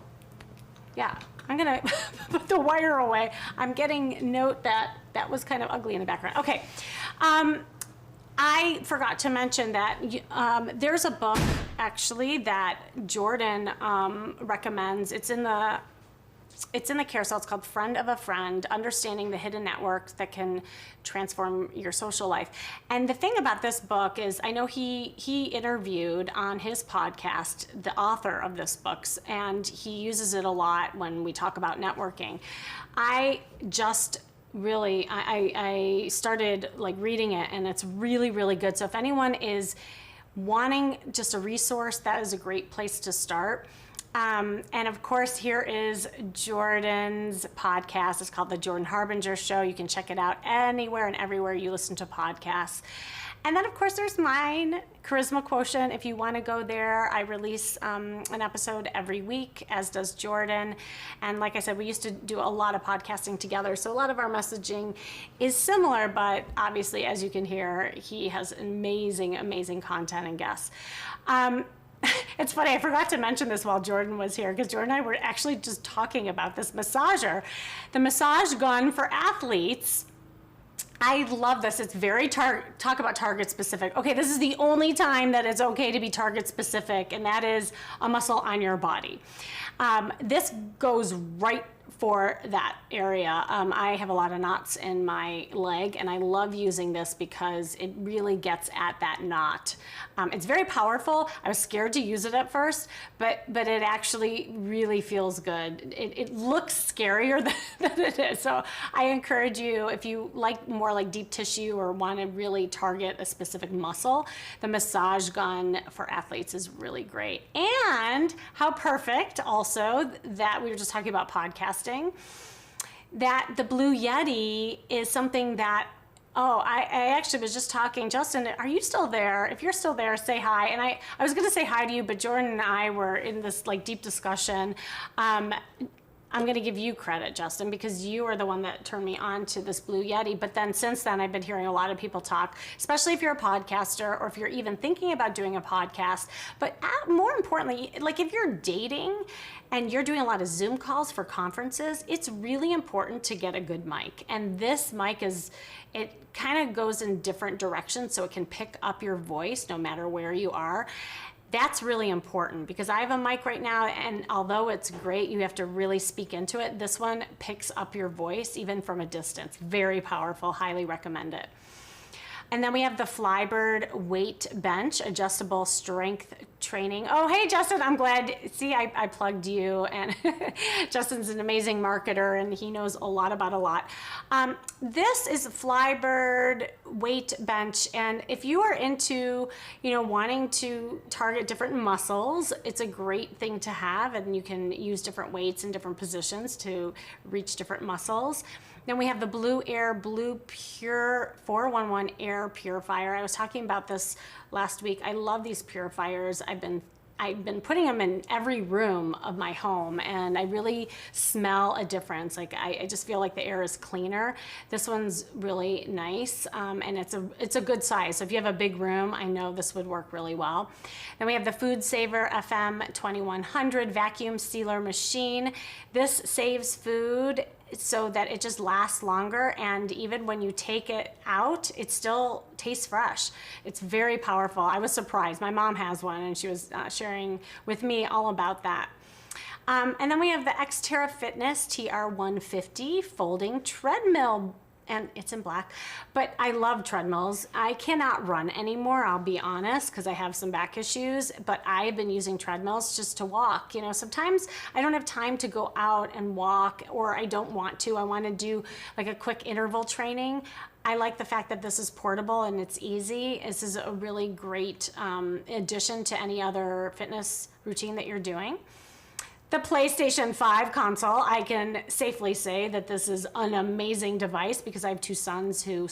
gonna put the wire away. I'm getting note that was kind of ugly in the background. Okay. I forgot to mention that there's a book actually that Jordan recommends. It's in the carousel. It's called Friend of a Friend, Understanding the Hidden Networks That Can Transform Your Social Life. And the thing about this book is, I know he interviewed on his podcast the author of this book, and he uses it a lot when we talk about networking. I started reading it, and it's really, really good. So if anyone is wanting just a resource, that is a great place to start. And of course, here is Jordan's podcast. It's called The Jordan Harbinger Show. You can check it out anywhere and everywhere you listen to podcasts. And then, of course, there's mine, Charisma Quotient. If you want to go there, I release an episode every week, as does Jordan. And like I said, we used to do a lot of podcasting together, so a lot of our messaging is similar, but obviously, as you can hear, he has amazing, amazing content and guests. It's funny, I forgot to mention this while Jordan was here, because Jordan and I were actually just talking about this massager. The massage gun for athletes. I love this. It's very talk about target specific. Okay, this is the only time that it's okay to be target specific, and that is a muscle on your body. This goes right for that area. I have a lot of knots in my leg, and I love using this because it really gets at that knot. It's very powerful. I was scared to use it at first, but it actually really feels good. It looks scarier than it is. So I encourage you, if you like more like deep tissue or want to really target a specific muscle, the massage gun for athletes is really great. And how perfect also that we were just talking about podcasting, that the Blue Yeti is something that, I actually was just talking, Justin, are you still there? If you're still there, say hi. And I was going to say hi to you, but Jordan and I were in this deep discussion. I'm going to give you credit, Justin, because you are the one that turned me on to this Blue Yeti. But then since then, I've been hearing a lot of people talk, especially if you're a podcaster or if you're even thinking about doing a podcast. But more importantly, if you're dating and you're doing a lot of Zoom calls for conferences, it's really important to get a good mic. And this mic it kind of goes in different directions, so it can pick up your voice no matter where you are. That's really important, because I have a mic right now, and although it's great, you have to really speak into it. This one picks up your voice even from a distance. Very powerful, highly recommend it. And then we have the Flybird Weight Bench, adjustable strength training. Oh, hey, Justin, I'm glad. See, I plugged you, and Justin's an amazing marketer, and he knows a lot about a lot. This is Flybird Weight Bench, and if you are into, wanting to target different muscles, it's a great thing to have, and you can use different weights in different positions to reach different muscles. Then we have the Blue Air Blue Pure 411 Air Purifier. I was talking about this last week. I love these purifiers. I've been putting them in every room of my home, and I really smell a difference. I just feel like the air is cleaner. This one's really nice, and it's a good size. So if you have a big room, I know this would work really well. Then we have the Food Saver FM 2100 Vacuum Sealer Machine. This saves food so that it just lasts longer, and even when you take it out, it still tastes fresh. It's very powerful. I was surprised. My mom has one, and she was sharing with me all about that. And then we have the Xterra Fitness TR150 folding treadmill, and it's in black, but I love treadmills. I cannot run anymore, I'll be honest, because I have some back issues, but I've been using treadmills just to walk. You know, sometimes I don't have time to go out and walk, or I don't want to. I want to do like a quick interval training. I like the fact that this is portable and it's easy. This is a really great addition to any other fitness routine that you're doing. The PlayStation 5 console, I can safely say that this is an amazing device because I have two sons who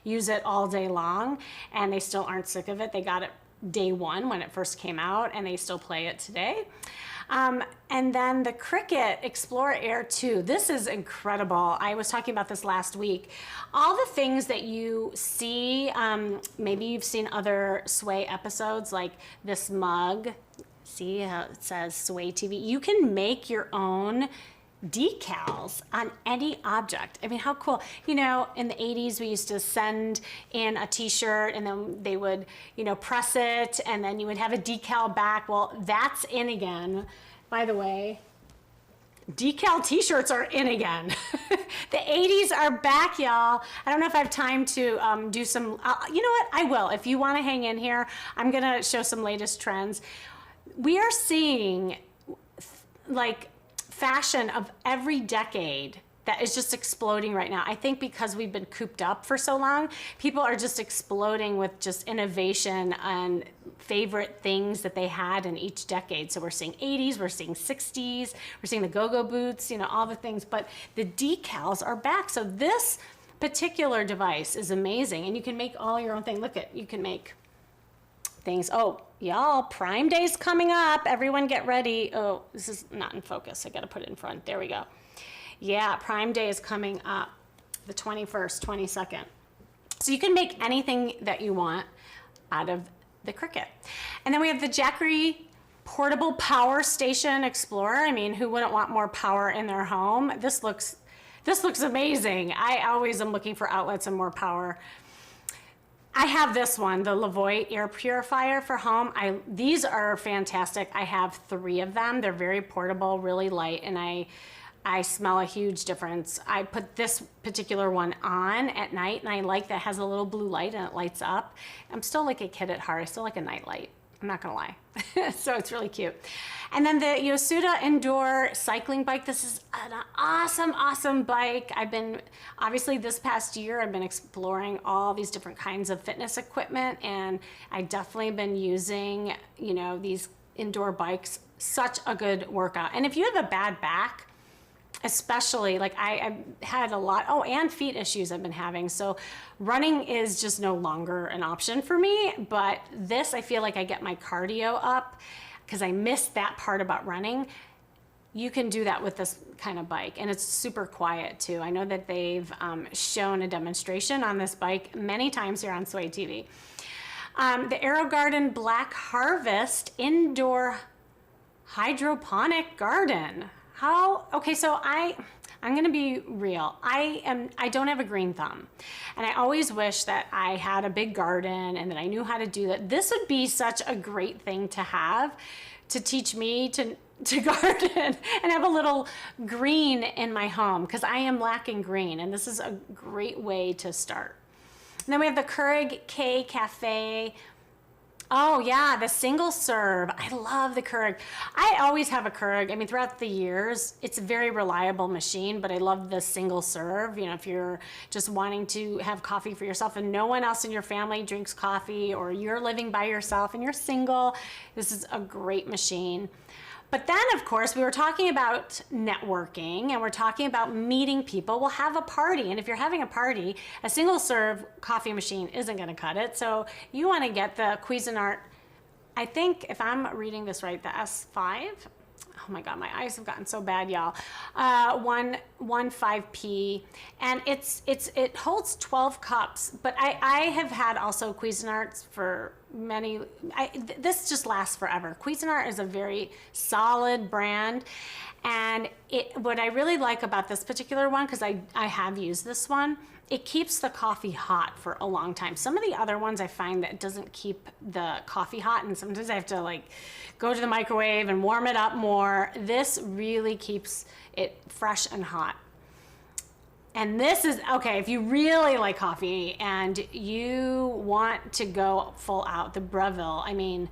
use it all day long and they still aren't sick of it. They got it day one when it first came out and they still play it today. And then the Cricut Explorer Air 2. This is incredible. I was talking about this last week. All the things that you see, maybe you've seen other Sway episodes like this mug. See how it says Sway TV? You can make your own decals on any object. I mean, how cool. You know, in the 80s, we used to send in a t-shirt and then they would, you know, press it and then you would have a decal back. Well, that's in again. By the way, decal t-shirts are in again. The 80s are back, y'all. I don't know if I have time to do some, you know what? I will. If you want to hang in here, I'm going to show some latest trends. We are seeing like fashion of every decade that is just exploding right now. I think because we've been cooped up for so long, people are just exploding with just innovation and favorite things that they had in each decade. So we're seeing 80s, we're seeing 60s, we're seeing the go-go boots, you know, all the things, but the decals are back. So this particular device is amazing and you can make all your own thing. Look at, you can make things. Oh, y'all, Prime Day's coming up. Everyone get ready. Oh, this is not in focus. I got to put it in front. There we go. Yeah, Prime Day is coming up, the 21st, 22nd. So you can make anything that you want out of the Cricut. And then we have the Jackery Portable Power Station Explorer. I mean, who wouldn't want more power in their home? This looks amazing. I always am looking for outlets and more power. I have this one, the Lavoie air purifier for home. These are fantastic. I have 3 of them. They're very portable, really light, and I smell a huge difference. I put this particular one on at night, and I like that it has a little blue light and it lights up. I'm still like a kid at heart. I still like a night light. I'm not gonna lie. So it's really cute. And then the Yosuda indoor cycling bike. This is an awesome, awesome bike. Obviously this past year, I've been exploring all these different kinds of fitness equipment, and I definitely been using, you know, these indoor bikes. Such a good workout. And if you have a bad back, especially, like I've had a lot, and feet issues I've been having. So running is just no longer an option for me, but this, I feel like I get my cardio up because I missed that part about running. You can do that with this kind of bike, and it's super quiet too. I know that they've shown a demonstration on this bike many times here on Sway TV. The AeroGarden Black Harvest Indoor Hydroponic Garden. Okay, so I'm gonna be real. I don't have a green thumb, and I always wish that I had a big garden and that I knew how to do that. This would be such a great thing to have, to teach me to garden and have a little green in my home, because I am lacking green, and this is a great way to start. And then we have the Keurig K Cafe. Oh yeah, the single serve. I love the Keurig. I always have a Keurig. I mean, throughout the years, it's a very reliable machine, but I love the single serve. You know, if you're just wanting to have coffee for yourself and no one else in your family drinks coffee, or you're living by yourself and you're single, this is a great machine. But then, of course, we were talking about networking and we're talking about meeting people. We'll have a party, and if you're having a party, a single serve coffee machine isn't gonna cut it. So you wanna get the Cuisinart, I think if I'm reading this right, the S5. Oh my God, my eyes have gotten so bad, y'all. 15P, and it holds 12 cups, but I have had also Cuisinarts for this just lasts forever. Cuisinart is a very solid brand. And what I really like about this particular one, because I have used this one, it keeps the coffee hot for a long time. Some of the other ones I find that doesn't keep the coffee hot, and sometimes I have to like go to the microwave and warm it up more. This really keeps it fresh and hot. And this is, okay, if you really like coffee and you want to go full out, the Breville, I mean,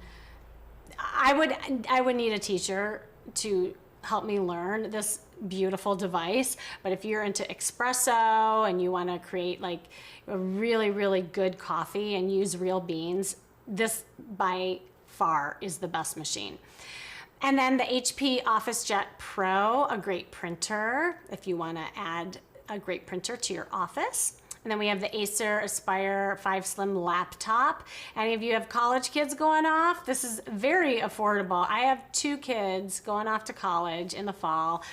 I would need a teacher to help me learn this beautiful device. But if you're into espresso and you want to create like a really, really good coffee and use real beans, this by far is the best machine. And then the HP OfficeJet Pro, a great printer if you want to add a great printer to your office. And then we have the Acer Aspire 5 Slim laptop. Any of you have college kids going off? This is very affordable. I have 2 kids going off to college in the fall.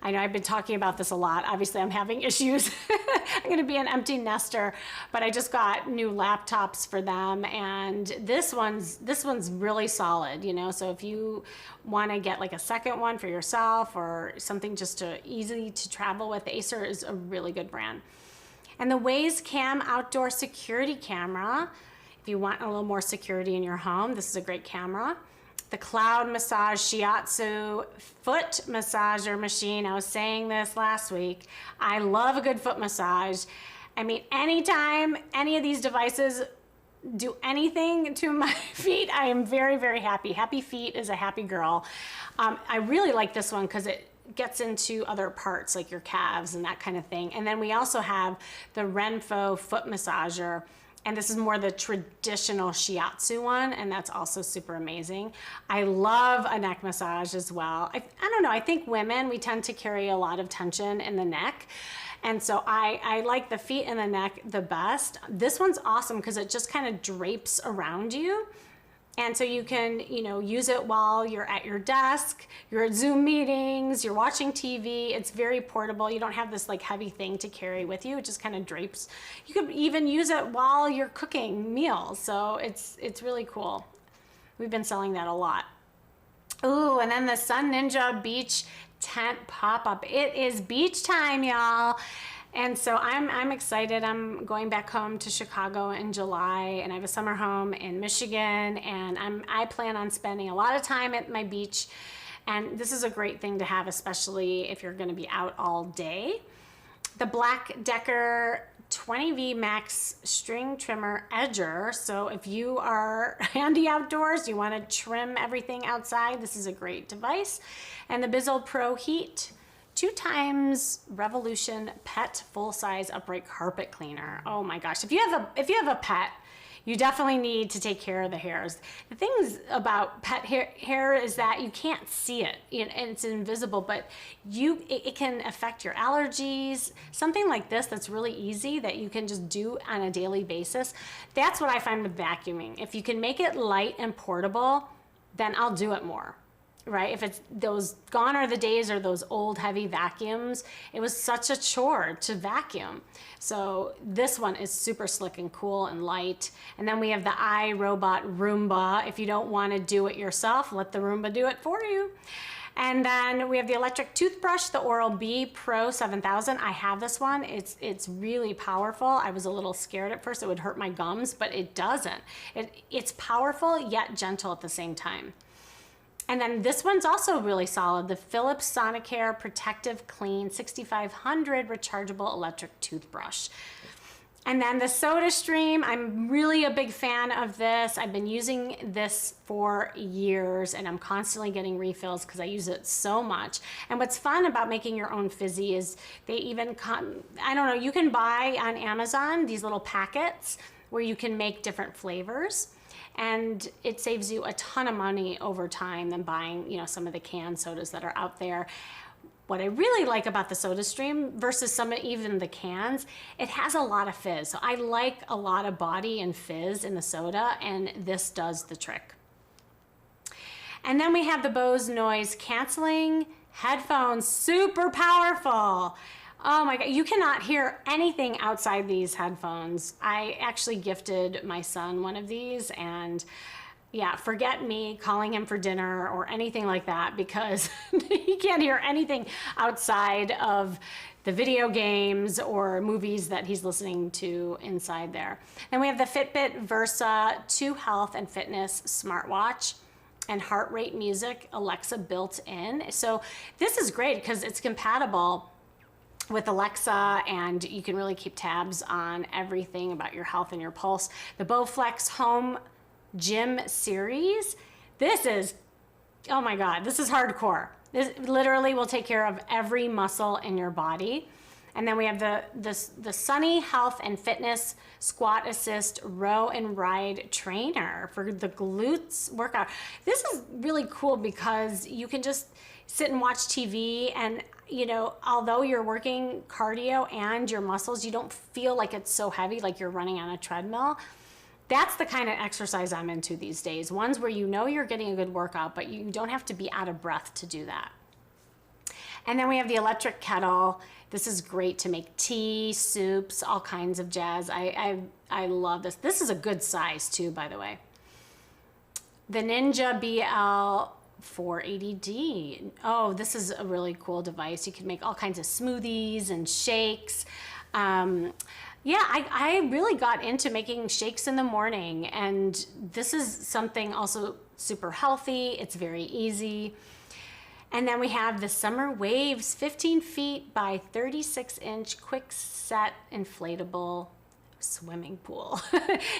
I know I've been talking about this a lot. Obviously, I'm having issues. I'm going to be an empty nester, but I just got new laptops for them, and this one's really solid, you know. So if you want to get like a second one for yourself or something just easy to travel with, Acer is a really good brand. And the Waze Cam outdoor security camera, if you want a little more security in your home, this is a great camera. The Cloud Massage Shiatsu foot massager machine. I was saying this last week. I love a good foot massage. I mean, anytime any of these devices do anything to my feet, I am very, very happy. Happy feet is a happy girl. I really like this one because it gets into other parts like your calves and that kind of thing. And then we also have the Renpho foot massager. And this is more the traditional shiatsu one, and that's also super amazing. I love a neck massage as well. I don't know, I think women, we tend to carry a lot of tension in the neck. And so I like the feet and the neck the best. This one's awesome because it just kind of drapes around you. And so you can, you know, use it while you're at your desk, you're at Zoom meetings, you're watching TV. It's very portable. You don't have this like heavy thing to carry with you. It just kind of drapes. You could even use it while you're cooking meals. So it's really cool. We've been selling that a lot. Ooh, and then the Sun Ninja Beach Tent Pop-Up. It is beach time, y'all. And so I'm excited. I'm going back home to Chicago in July, and I have a summer home in Michigan, and I plan on spending a lot of time at my beach. And this is a great thing to have, especially if you're going to be out all day. The Black Decker 20V Max String Trimmer Edger. So if you are handy outdoors, you want to trim everything outside, this is a great device. And the Bizzle Pro Heat 2x Revolution Pet Full-Size Upright Carpet Cleaner. Oh my gosh, if you have a pet, you definitely need to take care of the hairs. The things about pet hair is that you can't see it, and it's invisible, but it can affect your allergies. Something like this that's really easy that you can just do on a daily basis. That's what I find with vacuuming. If you can make it light and portable, then I'll do it more. Right? If it's those, gone are the days or those old heavy vacuums. It was such a chore to vacuum. So this one is super slick and cool and light. And then we have the iRobot Roomba. If you don't want to do it yourself, let the Roomba do it for you. And then we have the electric toothbrush, the Oral-B Pro 7000. I have this one. It's really powerful. I was a little scared at first it would hurt my gums, but it doesn't. It's powerful yet gentle at the same time. And then this one's also really solid, the Philips Sonicare Protective Clean 6500 rechargeable electric toothbrush. And then the SodaStream, I'm really a big fan of this. I've been using this for years, and I'm constantly getting refills because I use it so much. And what's fun about making your own fizzy is they even come, I don't know, you can buy on Amazon these little packets where you can make different flavors. And it saves you a ton of money over time than buying, you know, some of the canned sodas that are out there. What I really like about the SodaStream versus even the cans, it has a lot of fizz. So I like a lot of body and fizz in the soda, and this does the trick. And then we have the Bose noise canceling headphones, super powerful. Oh my God, you cannot hear anything outside these headphones. I actually gifted my son one of these, and yeah, forget me calling him for dinner or anything like that, because he can't hear anything outside of the video games or movies that he's listening to inside there. Then we have the Fitbit Versa 2 Health and Fitness smartwatch and heart rate music Alexa built in. So this is great because it's compatible with Alexa, and you can really keep tabs on everything about your health and your pulse. The Bowflex Home Gym series. This is, oh my God, this is hardcore. This literally will take care of every muscle in your body. And then we have the Sunny Health and Fitness Squat Assist Row and Ride Trainer for the glutes workout. This is really cool because you can just sit and watch TV, and you know, although you're working cardio and your muscles, you don't feel like it's so heavy like you're running on a treadmill. That's the kind of exercise I'm into these days. Ones where you know you're getting a good workout, but you don't have to be out of breath to do that. And then we have the electric kettle. This is great to make tea, soups, all kinds of jazz. I love this. This is a good size too, by the way. The Ninja BL 480D. Oh, this is a really cool device. You can make all kinds of smoothies and shakes. Yeah, I really got into making shakes in the morning, and this is something also super healthy. It's very easy. And then we have the Summer Waves 15 feet by 36-inch quick set inflatable swimming pool.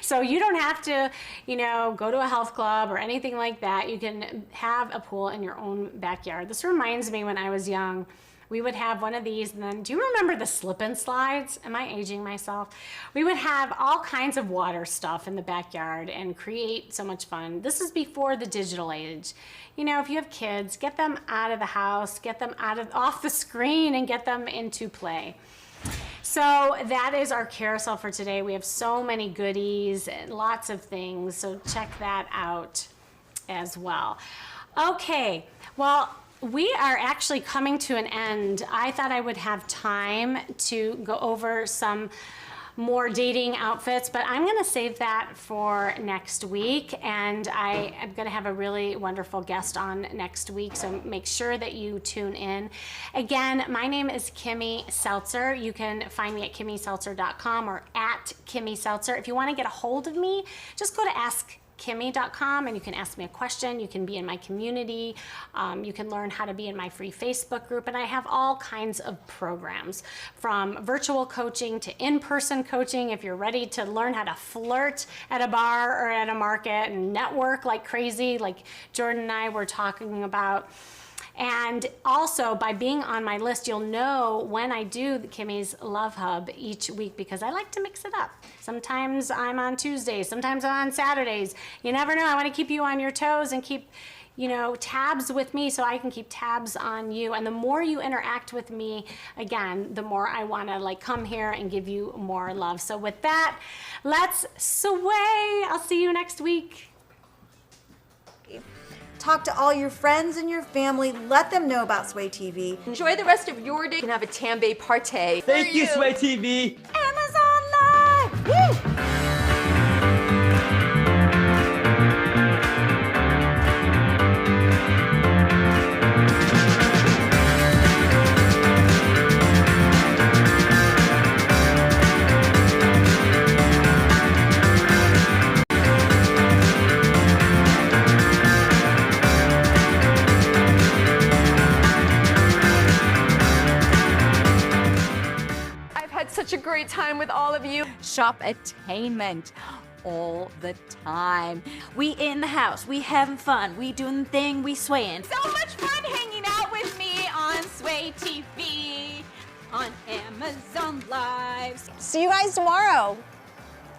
So you don't have to, you know, go to a health club or anything like that. You can have a pool in your own backyard. This reminds me when I was young, we would have one of these, and then do you remember the slip and slides? Am I aging myself? We would have all kinds of water stuff in the backyard and create so much fun. This is before the digital age. You know, if you have kids, get them out of the house, get them off the screen and get them into play. So that is our carousel for today. We have so many goodies and lots of things, so check that out as well. Okay, well, we are actually coming to an end. I thought I would have time to go over some more dating outfits, but I'm gonna save that for next week, and I am gonna have a really wonderful guest on next week, so make sure that you tune in. Again, my name is Kimmy Seltzer. You can find me at kimmyseltzer.com or at Kimmy Seltzer. If you wanna get a hold of me, just go to askkimmy.com and you can ask me a question. You can be in my community. You can learn how to be in my free Facebook group, and I have all kinds of programs, from virtual coaching to in-person coaching if you're ready to learn how to flirt at a bar or at a market and network like crazy, like Jordan and I were talking about. And also, by being on my list, you'll know when I do the Kimmy's Love Hub each week, because I like to mix it up. Sometimes I'm on Tuesdays, sometimes I'm on Saturdays. You never know. I want to keep you on your toes and keep, you know, tabs with me so I can keep tabs on you. And the more you interact with me, again, the more I want to like come here and give you more love. So with that, let's sway. I'll see you next week. Talk to all your friends and your family. Let them know about Sway TV. Enjoy the rest of your day. You can have a Tambay party. Thank you, Sway TV. Amazon Live! Woo! Such a great time with all of you. Shop-attainment all the time. We in the house, we having fun, we doing the thing, we swaying. So much fun hanging out with me on Sway TV, on Amazon Live. See you guys tomorrow.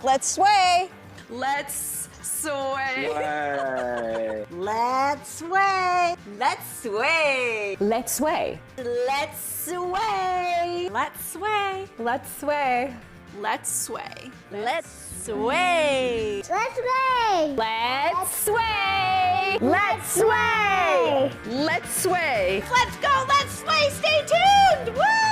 Let's sway. Let's sway. Let's sway. Let's sway. Let's sway. Let's sway. Let's sway. Let's sway. Let's sway. Let's sway. Let's sway. Let's sway. Let's sway. Let's sway. Let's go. Let's sway. Stay tuned. Woo!